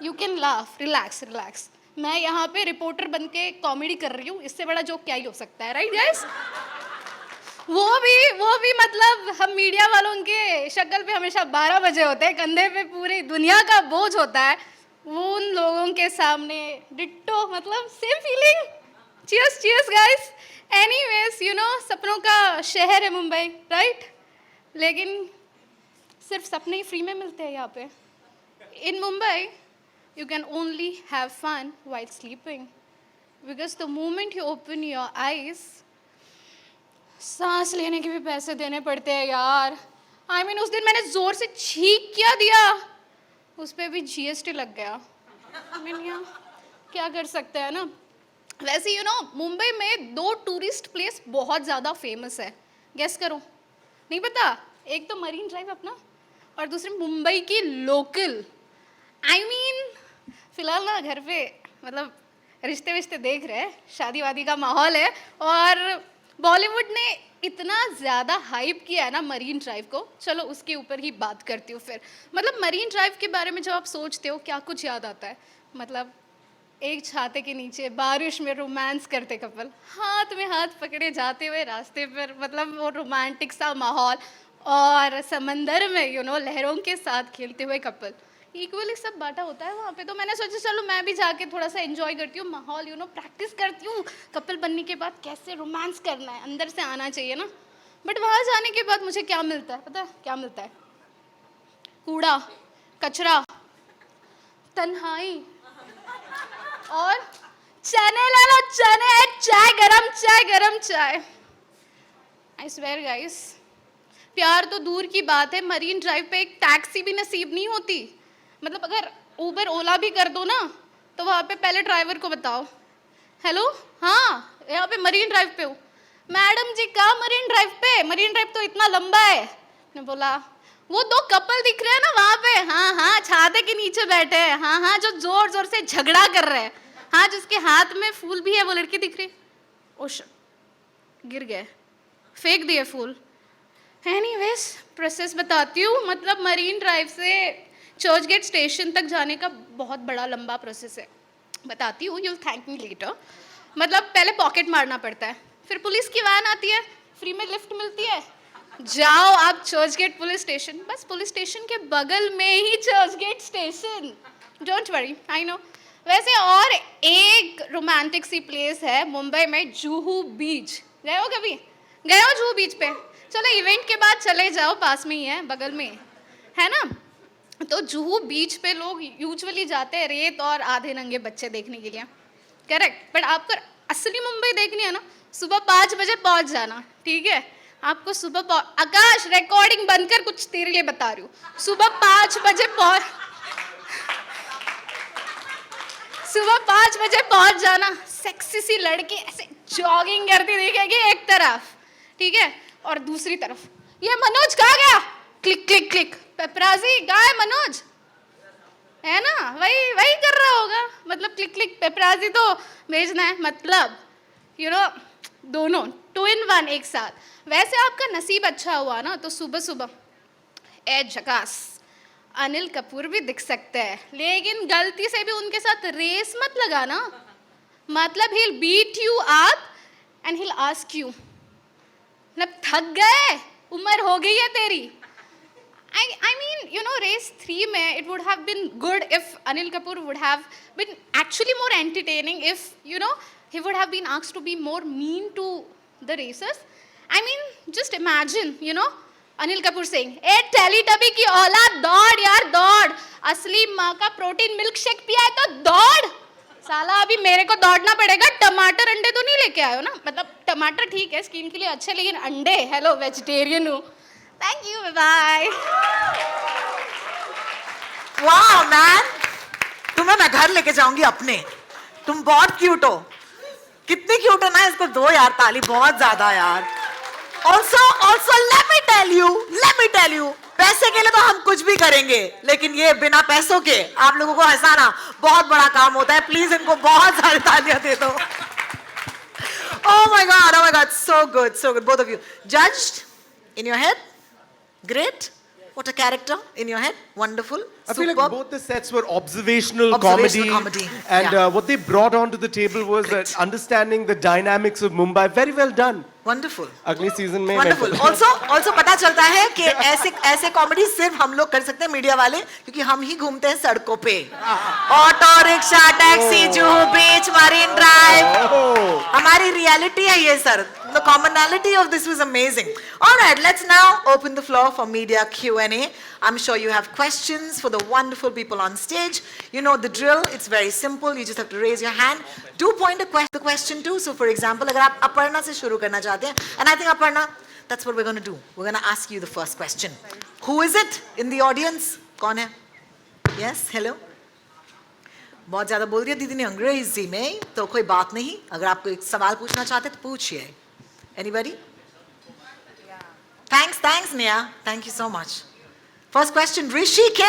You can laugh, relax relax. मैं यहाँ पे रिपोर्टर बन के कॉमेडी कर रही हूँ, इससे बड़ा जोक क्या ही हो सकता है, राइट गाइस? वो भी मतलब हम मीडिया वालों के शक्ल पे हमेशा 12 बजे होते हैं, कंधे पे पूरी दुनिया का बोझ होता है, वो उन लोगों के सामने डिट्टो, मतलब same feeling. Cheers cheers guys. Anyways you know, सपनों का शहर है मुंबई, राइट? लेकिन सिर्फ सपने ही फ्री में मिलते हैं यहाँ पे। इन Mumbai you can only have fun while sleeping, because the moment you open your eyes, सांस लेने के भी पैसे देने पड़ते हैं यार। I mean, उस दिन मैंने जोर से छींक क्या दिया, उस पर भी GST लग गया। I mean, यार क्या कर सकते हैं ना। वैसे यू नो, मुंबई में 2 टूरिस्ट प्लेस बहुत ज़्यादा फेमस है, गेस करो। नहीं पता? एक तो मरीन ड्राइव अपना, और दूसरी मुंबई की लोकल। I mean, फिलहाल ना घर पे मतलब रिश्ते विश्ते देख रहे हैं, शादी वादी का माहौल है, और बॉलीवुड ने इतना ज़्यादा हाइप किया है ना मरीन ड्राइव को। चलो उसके ऊपर ही बात करती हूँ फिर। मतलब मरीन ड्राइव के बारे में जब आप सोचते हो, क्या कुछ याद आता है? मतलब एक छाते के नीचे बारिश में रोमांस करते कपल, हाथ में हाथ पकड़े जाते हुए रास्ते पर, मतलब वो रोमांटिक सा माहौल, और समंदर में यू नो लहरों के साथ खेलते हुए कपल। इक्वली सब बांटा होता है वहाँ पे। तो मैंने सोचा चलो मैं भी जाके थोड़ा सा एंजॉय करती हूँ माहौल, यू नो प्रैक्टिस करती हूँ कपल बनने के बाद कैसे रोमांस करना है, अंदर से आना चाहिए ना। बट वहाँ जाने के बाद मुझे क्या मिलता है पता है? क्या मिलता है? कूड़ा, कचरा, तन्हाई, और चने ले लो चने, चाय गरम चाय। आई स्वेयर गाइस, प्यार तो दूर की बात है, मरीन ड्राइव पे एक टैक्सी भी नसीब नहीं होती। मतलब अगर उबर ओला भी कर दो ना, तो वहाँ पे पहले ड्राइवर को बताओ, हेलो हाँ यहाँ पे मरीन ड्राइव पे हूँ। मैडम जी कहाँ मरीन ड्राइव पे? मरीन ड्राइव तो इतना लंबा है। मैं बोला वो 2 कपल दिख रहे हैं ना वहाँ पे, हाँ हाँ छाते के नीचे बैठे हैं, हाँ हाँ जो जोर जोर से झगड़ा कर रहे हैं, हाँ जिसके हाथ में फूल भी है, वो लड़की दिख रही। ओश गिर गए, फेंक दिए फूल। एनीवेज प्रोसेस बताती हूँ। मतलब मरीन ड्राइव से चर्च गेट स्टेशन तक जाने का बहुत बड़ा लंबा प्रोसेस है, बताती हूँ, यू थैंक मी लेटर। मतलब पहले पॉकेट मारना पड़ता है, फिर पुलिस की वैन आती है, फ्री में लिफ्ट मिलती है, जाओ आप चर्च गेट पुलिस स्टेशन। बस पुलिस स्टेशन के बगल में ही Churchgate station, don't worry I know. वैसे और एक रोमांटिक सी प्लेस है मुंबई में, जुहू बीच। गए हो कभी? गए हो जुहू बीच पे? चलो इवेंट के बाद चले जाओ, पास में ही है, बगल में है ना। तो जुहू बीच पे लोग यूजुअली जाते हैं रेत और आधे नंगे बच्चे देखने के लिए, करेक्ट। बट आपको असली मुंबई देखनी है ना, सुबह 5 बजे पहुंच जाना, ठीक है? आपको सुबह आकाश रिकॉर्डिंग बंद कर, कुछ तेरे लिए बता रही हूँ। सुबह 5 बजे पहुंच जाना, सेक्सी सी लड़की ऐसे जॉगिंग करती दिखेगी एक तरफ, ठीक है, और दूसरी तरफ ये मनोज कहाँ गया, क्लिक क्लिक क्लिक, पेपराजी कहाँ है मनोज, है ना, वही कर रहा होगा। मतलब क्लिक क्लिक पेपराजी तो भेजना है, मतलब यू नो दोनों 2 in 1 एक साथ। वैसे आपका नसीब अच्छा हुआ ना, तो सुबह सुबह ए झकास अनिल कपूर भी दिख सकते हैं, लेकिन गलती से भी उनके साथ रेस मत लगाना। मतलब he'll beat you up and he'll ask you, मतलब थक गए, उम्र हो गई है तेरी। I mean, you know, race 3 में it would have been good if Anil Kapoor would have been actually more entertaining if, you know, he would have been asked to be more mean to the racers. I mean, just imagine, you know, Anil Kapoor saying, "A Teletubby की औलाद दौड़ यार दौड़, असली माँ का protein milk shake पिया है तो दौड़।" साला अभी मेरे को दौड़ना पड़ेगा, टमाटर अंडे तो नहीं लेके आए हो ना। मतलब टमाटर ठीक है स्किन के लिए अच्छे, लेकिन अंडे, हेलो वेजिटेरियन हूँ। Thank you, bye. वाह मैन, तुम्हें मैं घर लेके जाऊंगी अपने, तुम बहुत क्यूट हो। कितनी क्यूट है ना, इसको दो यार ताली, बहुत ज्यादा यार। Also let me tell you, पैसे के लिए तो हम कुछ भी करेंगे, लेकिन ये बिना पैसों के आप लोगों को हंसाना बहुत बड़ा काम होता है। प्लीज इनको बहुत सारी तालियां दे दो। Oh my God, so good, both of you. Judged in your head? Great. What a character in your head. Wonderful. I feel like Superb. both the sets were observational Observational comedy. comedy, And yeah. what they brought onto the table was that understanding the dynamics of Mumbai. Very well done. Wonderful. Ugly season में Wonderful. Also पता चलता है कि ऐसे comedy सिर्फ हम लोग कर सकते हैं मीडिया वाले क्योंकि हम ही घूमते हैं सड़कों पे ऑटो रिक्शा टैक्सी जुहू बीच मरीन ड्राइव हमारी रियलिटी है ये sir the commonality of this was amazing. All right, let's now open the floor for media Q&A. I'm sure you have questions for the wonderful people on stage. You know the drill. It's very simple. You just have to raise your hand. Do point the question too. So for example, अगर आप अपर्णा से शुरू करना चाहते हैं, and I think Aparna, that's what we're going to do. We're going to ask you the first question. Who is it in the audience? कौन है? Yes, hello. बहुत ज़्यादा बोल दिया दीदी ने अंग्रेजी में, तो कोई बात नहीं. अगर आपको एक सवाल पूछना चाहते तो पूछिए. Anybody? Thanks, Nia. Thank you so much. First question, Rishi K.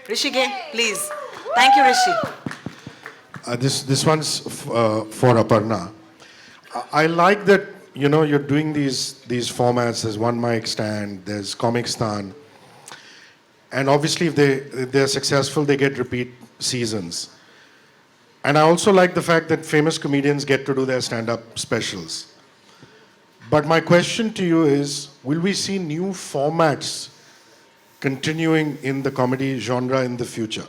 Rishi K, please. Thank you, Rishi. This one's for Aparna. I like that, you know, you're doing these formats. There's one mic stand, there's Comicstaan. And obviously if they're successful, they get repeat seasons. And I also like the fact that famous comedians get to do their stand-up specials. But my question to you is, will we see new formats continuing in the comedy genre in the future?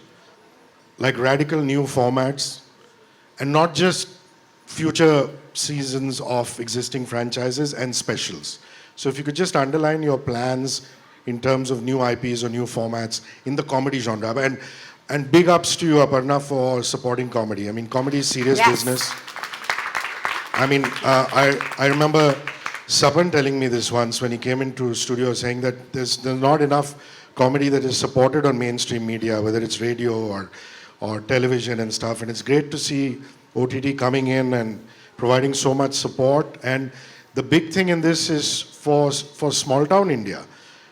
Like radical new formats, and not just future seasons of existing franchises and specials. So if you could just underline your plans in terms of new IPs or new formats in the comedy genre. And big ups to you, Aparna, for supporting comedy. I mean, comedy is serious business. I mean, I remember Saban telling me this once when he came into studio, saying that there's not enough comedy that is supported on mainstream media, whether it's radio or television and stuff. And it's great to see OTT coming in and providing so much support. And the big thing in this is for small town India,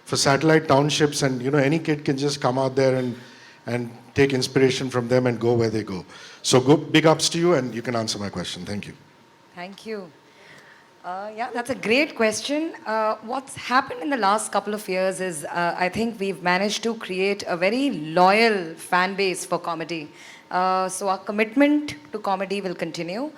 for satellite townships, and you know, any kid can just come out there and take inspiration from them and go where they go. So big ups to you, and you can answer my question. Thank you. Thank you. Yeah, that's a great question. What's happened in the last couple of years is I think we've managed to create a very loyal fan base for comedy. So our commitment to comedy will continue.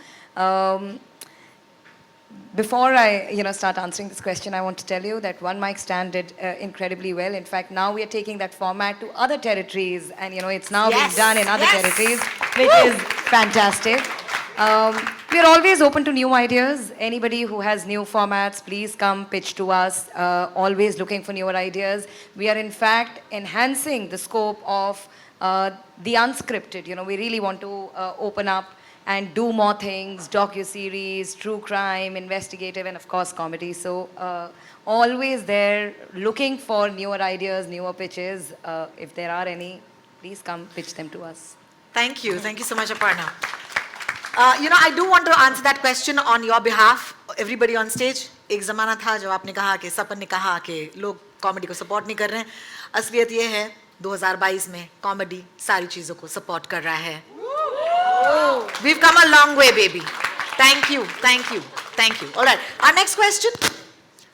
Before I start answering this question, I want to tell you that One Mic Stand did incredibly well. In fact, now we are taking that format to other territories, and it's now being done in other territories, which is fantastic. We are always open to new ideas. Anybody who has new formats, please come pitch to us. Always looking for newer ideas. We are in fact enhancing the scope of the unscripted. We really want to open up and do more things, docu-series, true crime, investigative, and of course comedy. So always there looking for newer ideas, newer pitches. If there are any, please come pitch them to us. Thank you. Thank you so much, Aparna. I do want to answer that question on your behalf. Everybody on stage, एक ज़माना था जब आपने कहा कि सपन ने कहा कि लोग कॉमेडी को सपोर्ट नहीं कर रहे हैं. असलियत ये है 2022 में कॉमेडी सारी चीज़ों को सपोर्ट कर रहा है. We've come a long way, baby. Thank you, thank you, thank you. All right, our next question.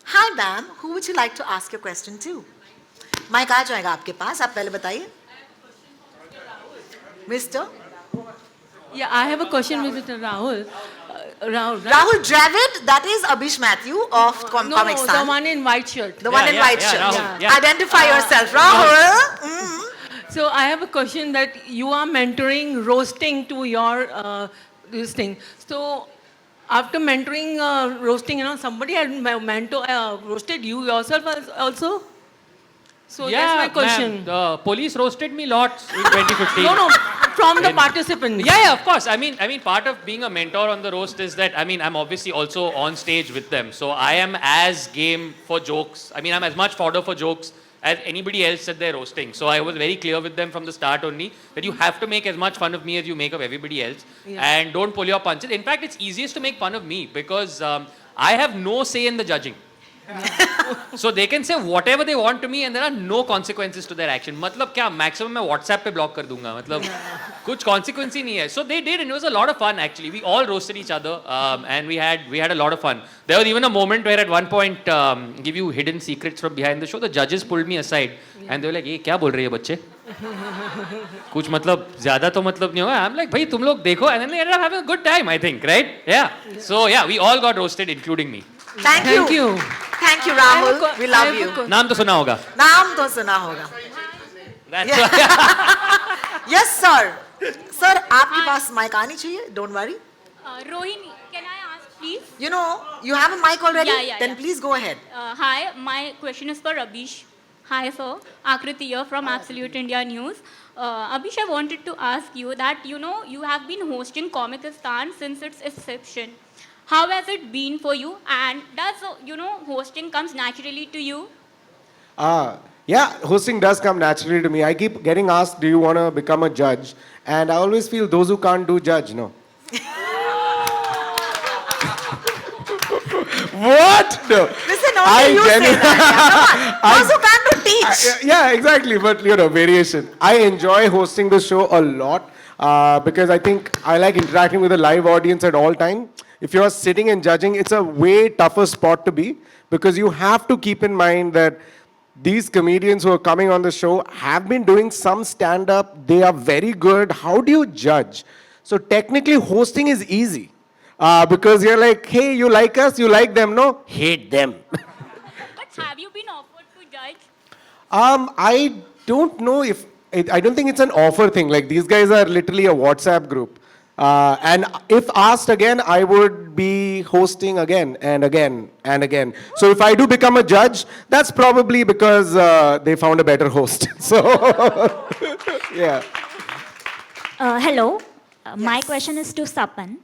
Hi, ma'am. Who would you like to ask your question to? Mic आ जाएगा आपके पास. आप पहले बताइए. Mr. Yeah, I have a question with Mr. Rahul. Rahul, right? Rahul Dravid, that is Abish Matthew of Comicstaan. No, the one in white shirt. The one in white shirt. Rahul, yeah. Identify yourself, Rahul. So I have a question that you are mentoring roasting to your this thing. So after mentoring roasting, somebody had roasted you yourself also? So that's my question. The police roasted me lots in 2015. No, from the participants. Yeah, of course. I mean, part of being a mentor on the roast is that, I'm obviously also on stage with them. So I am as game for jokes. I'm as much fodder for jokes as anybody else at their roasting. So I was very clear with them from the start only that you have to make as much fun of me as you make of everybody else. Yeah. And don't pull your punches. In fact, it's easiest to make fun of me because I have no say in the judging. So they can say whatever they want to me and there are no consequences to their action. मतलब क्या maximum मैं WhatsApp पे block कर दूंगा. मतलब कुछ consequence ही नहीं है. So they did and it was a lot of fun actually. We all roasted each other and we had a lot of fun. There was even a moment where at one point give you hidden secrets from behind the show. The judges pulled me aside and they were like, ये क्या बोल रही है बच्चे? कुछ मतलब ज़्यादा तो मतलब नहीं होगा. I'm like, भाई तुम लोग देखो and then they ended up having a good time I think, right? Yeah. So yeah, we all got roasted including me. Thank you. Thank you, Rahul. We love you. नाम तो सुना होगा. नाम तो सुना होगा. That's Yes, sir. Sir, आपके पास mic आनी चाहिए. Don't worry. Rohini, can I ask please? You know, you have a mic already? Yeah. Then please go ahead. Hi, my question is for Abish. Hi, sir. Akriti here from Absolute India News. Abish, I wanted to ask you that, you have been hosting Comicstaan since its inception. How has it been for you? And does, hosting comes naturally to you? Yeah, hosting does come naturally to me. I keep getting asked, do you want to become a judge? And I always feel those who can't do judge, no. What? No. Listen, only you say that. Yeah, those who can't do teach. Yeah, exactly. But, variation. I enjoy hosting the show a lot because I think I like interacting with the live audience at all time. If you're sitting and judging, it's a way tougher spot to be because you have to keep in mind that these comedians who are coming on the show have been doing some stand-up. They are very good. How do you judge? So technically, hosting is easy because you're like, hey, you like us, you like them, no? Hate them. But have you been offered to judge? I don't know if, I don't think it's an offer thing. Like these guys are literally a WhatsApp group. And if asked again, I would be hosting again and again and again. So if I do become a judge, that's probably because they found a better host. So, yeah. Hello. My question is to Sapan.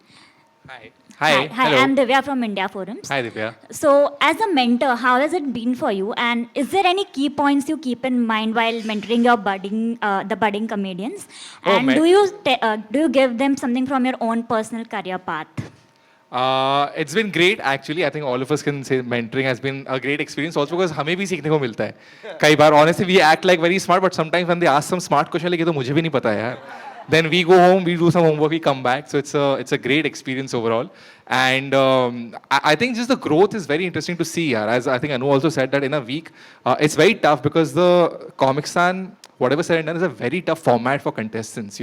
Hi. Hi, Hello. I'm Divya from India Forums. Hi, Divya. So, as a mentor, how has it been for you? And is there any key points you keep in mind while mentoring your the budding comedians? And do you give them something from your own personal career path? It's been great actually. I think all of us can say mentoring has been a great experience also because हमें भी सीखने को मिलता है. कई बार honestly we act like very smart, but sometimes when they ask some smart question, like ये तो मुझे भी नहीं पता है यार. Then we go home, we do some homework, we come back. So it's a great experience overall. And I think just the growth is very interesting to see. As I think Anu also said that in a week, it's very tough because the Comicstaan, whatever said and done, is a very tough format for contestants,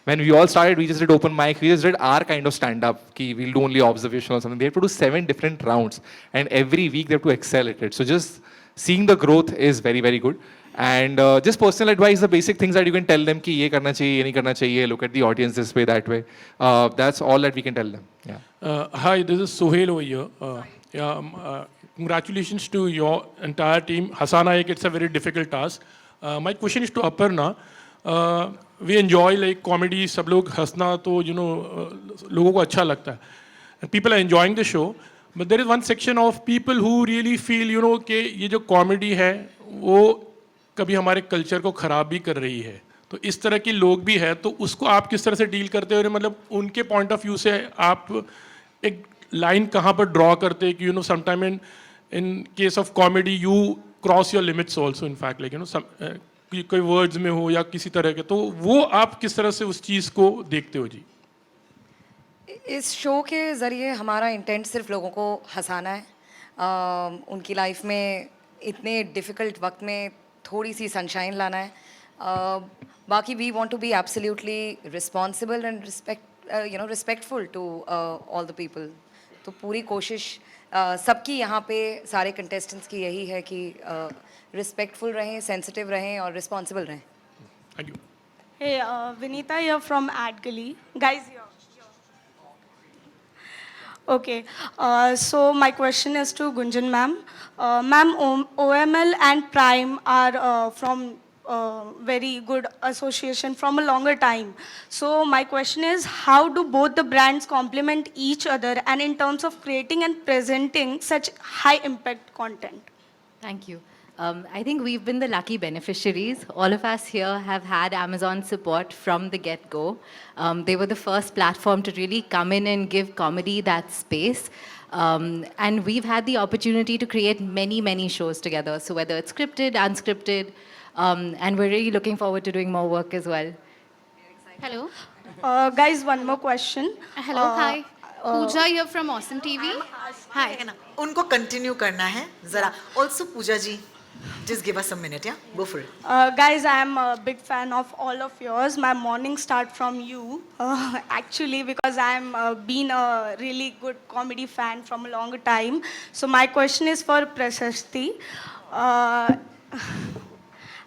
When we all started, we just did open mic, we just did our kind of stand-up, we'll do only observation or something. They have to do 7 different rounds. And every week they have to excel at it. So just seeing the growth is very, very good. And just personal advice, the basic things that you can tell them ki ye karna chahiye, ye nahi karna chahiye, look at the audience this way, that way. That's all that we can tell them. Yeah. Hi, this is Sohail over here. Congratulations to your entire team. Hasana, it's a very difficult task. My question is to Aparna. We enjoy like comedy, सब लोग हंसना तो लोगों को अच्छा लगता है. And people are enjoying the show. But there is one section of people who really feel, कि ये जो comedy है, वो कभी हमारे कल्चर को खराब भी कर रही है. तो इस तरह के लोग भी हैं, तो उसको आप किस तरह से डील करते हो? मतलब उनके पॉइंट ऑफ व्यू से आप एक लाइन कहाँ पर ड्रॉ करते हैं कि sometime in case of comedy you cross your limits also in fact like कोई वर्ड्स में हो या किसी तरह के, तो वो आप किस तरह से उस चीज़ को देखते हो जी? इस शो के ज़रिए हमारा इंटेंट सिर्फ लोगों को हंसाना है. उनकी लाइफ में इतने डिफ़िकल्ट वक्त में थोड़ी सी सनशाइन लाना है. बाकी we want to be absolutely responsible and respectful to all the people. तो पूरी कोशिश सबकी यहाँ पे सारे कंटेस्टेंट्स की यही है कि रिस्पेक्टफुल रहें, सेंसिटिव रहें और रिस्पॉन्सिबल रहें. Thank you. Hey, Vinita here from Ad Gully. Guys here. Okay, so my question is to Gunjan ma'am. Ma'am, OML and Prime are from very good association from a longer time. So my question is, how do both the brands complement each other and in terms of creating and presenting such high impact content? Thank you. I think we've been the lucky beneficiaries. All of us here have had Amazon support from the get-go. They were the first platform to really come in and give comedy that space. And we've had the opportunity to create many, many shows together. So whether it's scripted, unscripted, and we're really looking forward to doing more work as well. Hello. Guys, one more question. Hello, hi. Pooja here from Awesome TV. Hi. उनको continue करना है जरा. Also Puja ji, just give us a minute, yeah? Go for it. Guys, I am a big fan of all of yours. My morning start from you, actually, because I am been a really good comedy fan from a long time. So my question is for Prashasti.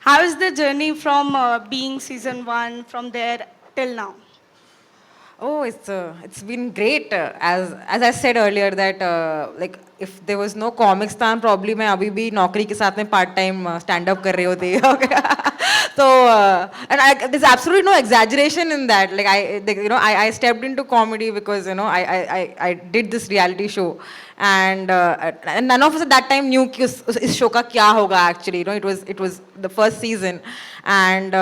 How is the journey from being season 1 from there till now? Oh, it's been great. As I said earlier that like if there was no Comicstaan, probably मैं अभी भी नौकरी के साथ में part time stand up कर रही होती. So and there's absolutely no exaggeration in that. Like I stepped into comedy because I did this reality show, and none of us at that time knew कि इस show का क्या होगा actually. It was the first season, and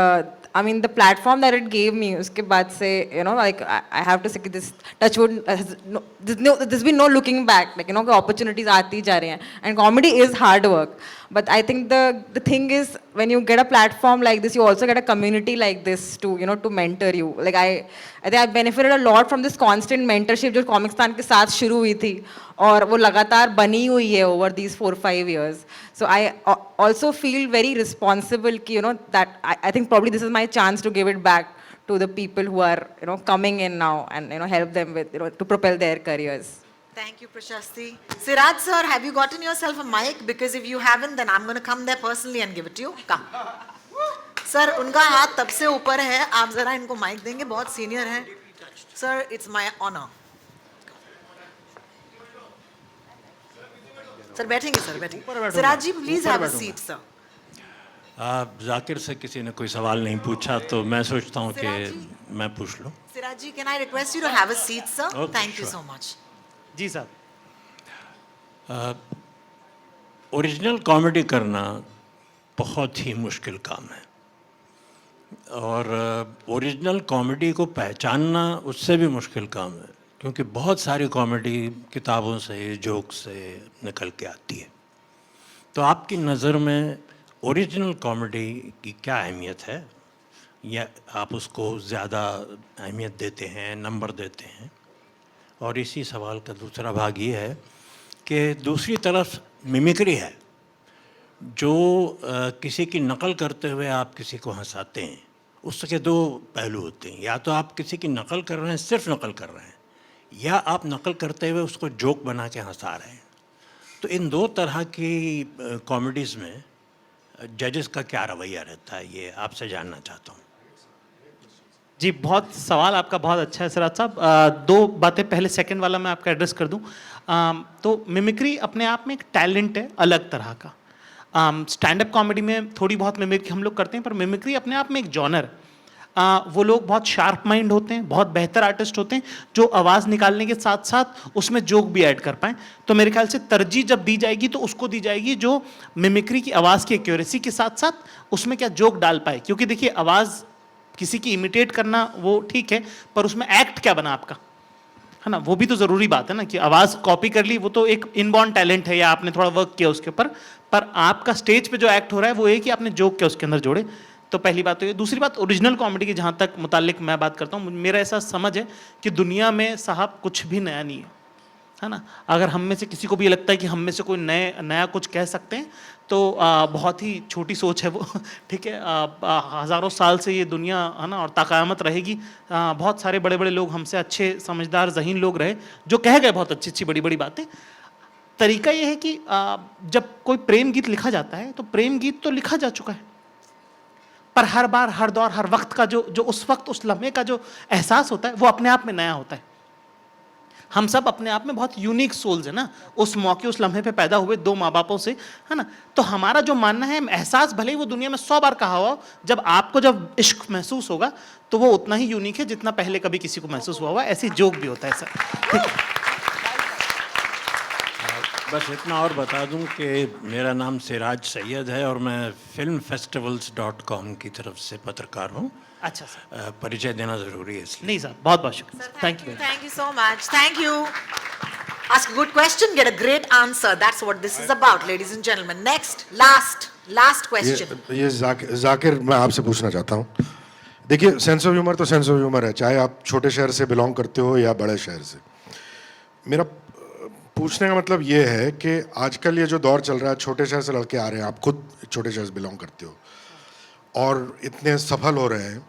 I mean, the platform that it gave me, uske baad se, like I have to say this touchwood, there's been no looking back. Like, opportunities aati ja rahe hain. And comedy is hard work. But I think the thing is, when you get a platform like this, you also get a community like this to, to mentor you. Like I think I benefited a lot from this constant mentorship जो Comicstaan के साथ शुरू हुई थी और वो लगातार बनी हुई है over these 4-5 years. So I also feel very responsible कि, that I think probably this is my chance to give it back to the people who are, coming in now and, help them with, to propel their careers. Thank you, Prashasti. Siraj sir, have you gotten yourself a mic? Because if you haven't, then I'm going to come there personally and give it to you. Come. Sir, उनका हाथ तब से ऊपर है. आप जरा इनको mic देंगे. बहुत senior हैं. Sir, it's my honor. Sir, बैठेंगे sir, बैठेंगे. Siraj ji, please have a seat, sir. Zakir से किसी ने कोई सवाल नहीं पूछा तो मैं सोचता हूँ कि मैं पूछ लूँ. Siraj ji, can I request you to have a seat, sir? Okay, Thank you sure. so much. जी साहब. ओरिजिनल कॉमेडी करना बहुत ही मुश्किल काम है और ओरिजिनल कॉमेडी को पहचानना उससे भी मुश्किल काम है क्योंकि बहुत सारी कॉमेडी किताबों से जोक से निकल के आती है. तो आपकी नज़र में ओरिजिनल कॉमेडी की क्या अहमियत है या आप उसको ज़्यादा अहमियत देते हैं, नंबर देते हैं? और इसी सवाल का दूसरा भाग ये है कि दूसरी तरफ मिमिक्री है जो किसी की नकल करते हुए आप किसी को हंसाते हैं. उसके दो पहलू होते हैं. या तो आप किसी की नकल कर रहे हैं, सिर्फ नकल कर रहे हैं, या आप नकल करते हुए उसको जोक बना के हंसा रहे हैं. तो इन दो तरह की कॉमेडीज़ में जजेस का क्या रवैया रहता है, ये आपसे जानना चाहता हूँ. जी, बहुत सवाल आपका बहुत अच्छा है सिराज साहब. दो बातें, पहले सेकंड वाला मैं आपका एड्रेस कर दूं. तो मिमिक्री अपने आप में एक टैलेंट है अलग तरह का. स्टैंड अप कॉमेडी में थोड़ी बहुत मिमिक्री हम लोग करते हैं, पर मिमिक्री अपने आप में एक जॉनर. वो लोग बहुत शार्प माइंड होते हैं, बहुत बेहतर आर्टिस्ट होते हैं जो आवाज़ निकालने के साथ साथ उसमें जोक भी ऐड कर पाएँ. तो मेरे ख्याल से तरजीह जब दी जाएगी तो उसको दी जाएगी जो मिमिक्री की आवाज़ की एक्यूरेसी के साथ साथ उसमें क्या जोक डाल पाए. क्योंकि देखिए, आवाज़ किसी की इमिटेट करना वो ठीक है, पर उसमें एक्ट क्या बना आपका, है ना, वो भी तो ज़रूरी बात है ना. कि आवाज़ कॉपी कर ली वो तो एक इनबॉर्न टैलेंट है या आपने थोड़ा वर्क किया उसके ऊपर, पर आपका स्टेज पे जो एक्ट हो रहा है वो है कि आपने जोक क्या उसके अंदर जोड़े. तो पहली बात तो ये. दूसरी बात, ओरिजिनल कॉमेडी की जहाँ तक मुतालिक मैं बात करता हूँ, मेरा ऐसा समझ है कि दुनिया में साहब कुछ भी नया नहीं है ना. अगर हम में से किसी को भी लगता है कि हम में से कोई नया कुछ कह सकते हैं तो बहुत ही छोटी सोच है वो. ठीक है, हज़ारों साल से ये दुनिया, है ना, और ताक़यामत रहेगी. बहुत सारे बड़े बड़े लोग हमसे अच्छे समझदार ज़हीन लोग रहे जो कह गए बहुत अच्छी अच्छी बड़ी बड़ी बातें. तरीका ये है कि जब कोई प्रेम गीत लिखा जाता है तो प्रेम गीत तो लिखा जा चुका है, पर हर बार, हर दौर, हर वक्त का जो उस वक्त उस लम्हे का जो एहसास होता है वो अपने आप में नया होता है. हम सब अपने आप में बहुत यूनिक सोल्स है ना, उस मौके उस लम्हे पे पैदा हुए दो माँ बापों से, है ना. तो हमारा जो मानना है, एहसास भले ही वो दुनिया में 100 बार कहा हुआ, जब आपको जब इश्क महसूस होगा तो वो उतना ही यूनिक है जितना पहले कभी किसी को महसूस हुआ. ऐसी जोक भी होता है सर. ठीक है, बस इतना और बता दूं कि मेरा नाम सिराज सैयद है और मैं filmfestivals.com की तरफ से पत्रकार हूँ. अच्छा सर, परिचय देना ज़रूरी है इसलिए. नहीं सर, बहुत बहुत शुक्रिया. Thank you. Thank you so much. Thank you. Ask a good question, get a great answer. That's what this is about, ladies and gentlemen. Next, last question. ये जाकिर मैं आपसे पूछना चाहता हूँ. देखिए सेंस ऑफ ह्यूमर तो सेंस ऑफ ह्यूमर है, चाहे आप छोटे शहर से बिलोंग करते हो या बड़े शहर से. मेरा पूछने का मतलब ये है कि आजकल ये जो दौर चल रहा है, छोटे शहर से लड़के आ रहे हैं, आप खुद छोटे शहर से बिलोंग करते हो और इतने सफल हो रहे हैं.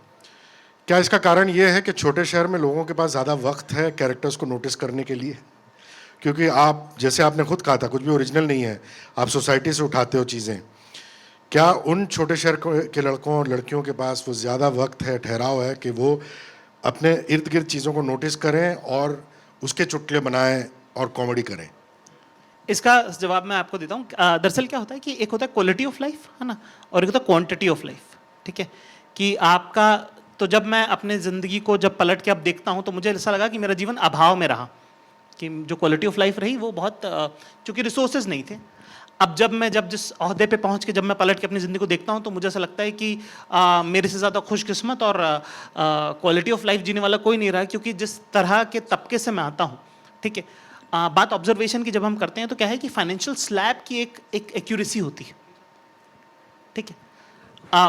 क्या इसका कारण ये है कि छोटे शहर में लोगों के पास ज़्यादा वक्त है कैरेक्टर्स को नोटिस करने के लिए? क्योंकि आप, जैसे आपने खुद कहा था, कुछ भी ओरिजिनल नहीं है, आप सोसाइटी से उठाते हो चीज़ें. क्या उन छोटे शहर के लड़कों और लड़कियों के पास वो ज़्यादा वक्त है, ठहराव है कि वो अपने इर्द गिर्द चीज़ों को नोटिस करें और उसके चुटकुले बनाएं और कॉमेडी करें? इसका जवाब मैं आपको देता हूँ. दरअसल क्या होता है कि एक होता है क्वालिटी ऑफ लाइफ, है ना, और एक होता है क्वांटिटी ऑफ लाइफ. ठीक है, कि आपका, तो जब मैं अपने ज़िंदगी को जब पलट के अब देखता हूँ तो मुझे ऐसा लगा कि मेरा जीवन अभाव में रहा, कि जो क्वालिटी ऑफ लाइफ रही वो बहुत, चूँकि रिसोर्सेज नहीं थे. अब जब जिस ओहदे पे पहुँच के जब मैं पलट के अपनी ज़िंदगी को देखता हूँ तो मुझे ऐसा लगता है कि मेरे से ज़्यादा खुशकिस्मत और क्वालिटी ऑफ लाइफ जीने वाला कोई नहीं रहा, क्योंकि जिस तरह के तबके से मैं आता हूँ, ठीक है, बात ऑब्जर्वेशन की जब हम करते हैं तो क्या है कि फाइनेंशियल स्लैब की एक एक्यूरेसी होती है. ठीक है,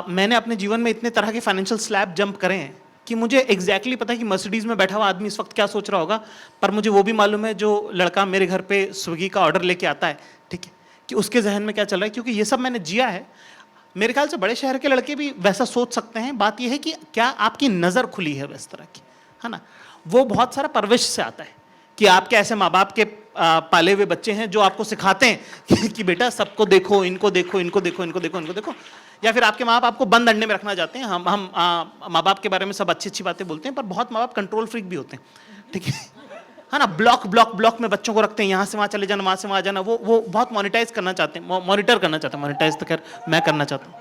मैंने अपने जीवन में इतने तरह के फाइनेंशियल स्लैब जंप करे हैं कि मुझे एग्जैक्टली पता है कि मर्सिडीज़ में बैठा हुआ आदमी इस वक्त क्या सोच रहा होगा, पर मुझे वो भी मालूम है जो लड़का मेरे घर पे स्विगी का ऑर्डर लेके आता है, ठीक है, कि उसके जहन में क्या चल रहा है, क्योंकि ये सब मैंने जिया है. मेरे ख्याल से बड़े शहर के लड़के भी वैसा सोच सकते हैं. बात यह है कि क्या आपकी नज़र खुली है इस तरह की, है ना. वो बहुत सारा परवरिश से आता है कि आपके ऐसे माँ बाप के पाले हुए बच्चे हैं जो आपको सिखाते हैं कि बेटा सबको देखो, इनको देखो, इनको देखो, इनको देखो, इनको देखो. या फिर आपके माँ बाप आपको बंद अंडे में रखना चाहते हैं. हम माँ बाप के बारे में सब अच्छी अच्छी बातें बोलते हैं, पर बहुत माँ बाप कंट्रोल फ्रीक भी होते हैं. ठीक है ना, ब्लॉक में बच्चों को रखते हैं, यहाँ से वहाँ चले जाना, वहाँ से वहाँ जाना. वो बहुत मोनिटाइज करना चाहते हैं, मॉनिटर करना चाहते हैं. मोनिटाइज तो खैर मैं करना चाहता हूँ.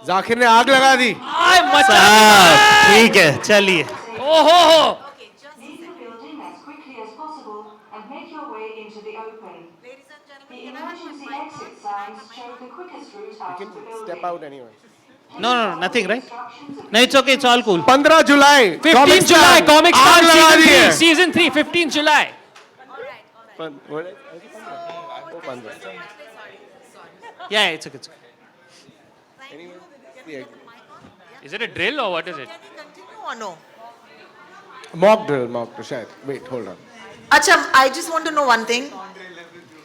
जाकिर ने आग लगा दी. ठीक है, चलिए. ओहो, Step out anyway. No, nothing, right? No, it's okay, it's all cool. 15 July 15 July, Comicstaan Season 3, 15 July. Yeah, it's okay. Is it a drill or what is it? Or no? Mock drill, शायद. Wait, hold on. Acha, I just want to know one thing.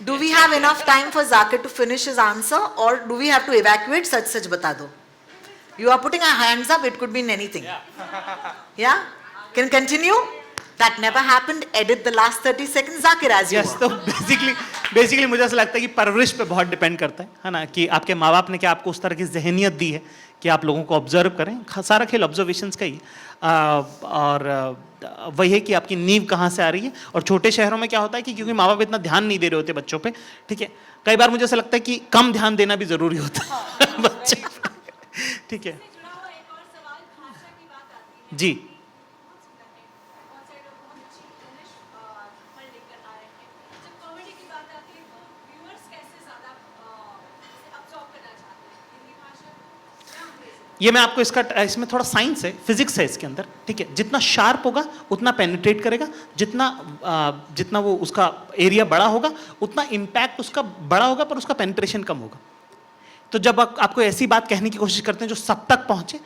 Do we have enough time for Zakir to finish his answer, or do we have to evacuate? Sach bata do. You are putting our hands up, it could mean anything. Yeah? Can continue? That never happened. Edit the last 30 seconds, Zakir, as you Yes, तो basically मुझे ऐसा लगता है कि परवरिश पे बहुत depend करता है ना, कि आपके माँ बाप ने क्या आपको उस तरह की जहनियत दी है कि आप लोगों को ऑब्जर्व करें. सारा खेल ऑब्जर्वेशंस का ही और वही है कि आपकी नींव कहाँ से आ रही है. और छोटे शहरों में क्या होता है कि क्योंकि माँ बाप इतना ध्यान नहीं दे रहे होते बच्चों पे, ठीक है, कई बार मुझे ऐसा लगता है कि कम ध्यान देना भी ज़रूरी होता है बच्चे. ठीक है जी. ये मैं आपको इसमें थोड़ा साइंस है, फिजिक्स है इसके अंदर. ठीक है, जितना शार्प होगा उतना पेनिट्रेट करेगा, जितना वो उसका एरिया बड़ा होगा उतना इम्पैक्ट उसका बड़ा होगा, पर उसका पेनिट्रेशन कम होगा. तो जब आपको ऐसी बात कहने की कोशिश करते हैं जो सब तक पहुंचे,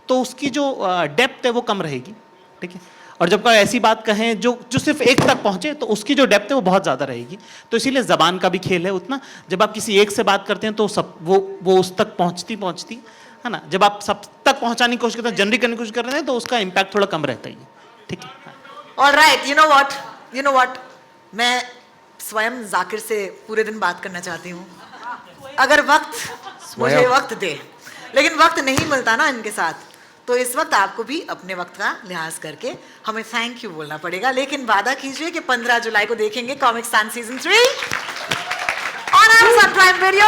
तो उसकी जो डेप्थ है वो कम रहेगी. ठीक है, और जब ऐसी बात कहें जो सिर्फ एक तक पहुंचे, तो उसकी जो डेप्थ है वो बहुत ज़्यादा रहेगी. तो इसीलिए ज़बान का भी खेल है उतना. जब आप किसी एक से बात करते हैं तो सब वो उस तक पहुंचती है ना. जब आप सब तक पहुंचाने की कोशिश करते हैं, जनरेट करने की कोशिश कर रहे हैं, तो उसका इम्पैक्ट थोड़ा कम रहता है. ठीक है. All right, you know what? मैं स्वयं जाकिर से पूरे दिन बात करना चाहती हूँ. अगर मुझे वक्त दे, लेकिन वक्त नहीं मिलता ना इनके साथ, तो इस वक्त आपको भी अपने वक्त का लिहाज करके हमें थैंक यू बोलना पड़ेगा. लेकिन वादा कीजिए कि 15 जुलाई को देखेंगे कॉमिक्सtaan Season 3 on Amazon Prime Video.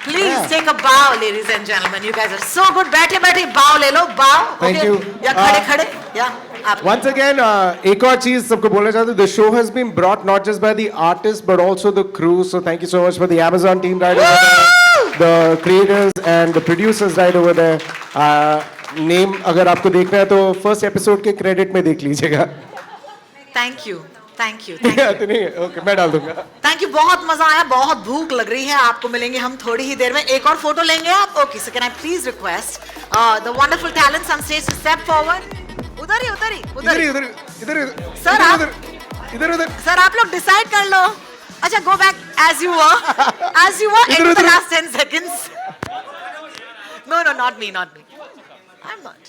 Please take a bow, ladies and gentlemen. You guys are so good. बैठे bow ले लो, bow. Thank you. या खड़े या आप. Once again, एक और चीज सबको बोलना चाहता हूँ. The show has been brought not just by the artists but also the crew. So thank you so much for the Amazon team right over there, the creators and the producers right over there. Name अगर आपको देखना है तो first episode के credit में देख लीजिएगा. Thank you. Okay, मैं डाल दूंगा. Thank you. बहुत मजा आया, बहुत भूख लग रही है. आपको मिलेंगे हम थोड़ी ही देर में. एक और फोटो लेंगे आप? Okay, so can I please request the wonderful talents on stage to step forward. उधर सर, आप लोग डिसाइड कर लो. अच्छा, go back as you were in the last 10 seconds. No, not me. I'm not.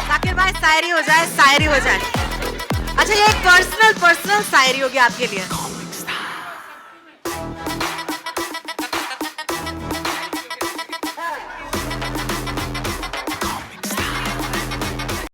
Zakir भाई, शायरी हो जाए. अच्छा, ये एक पर्सनल शायरी होगी आपके लिए.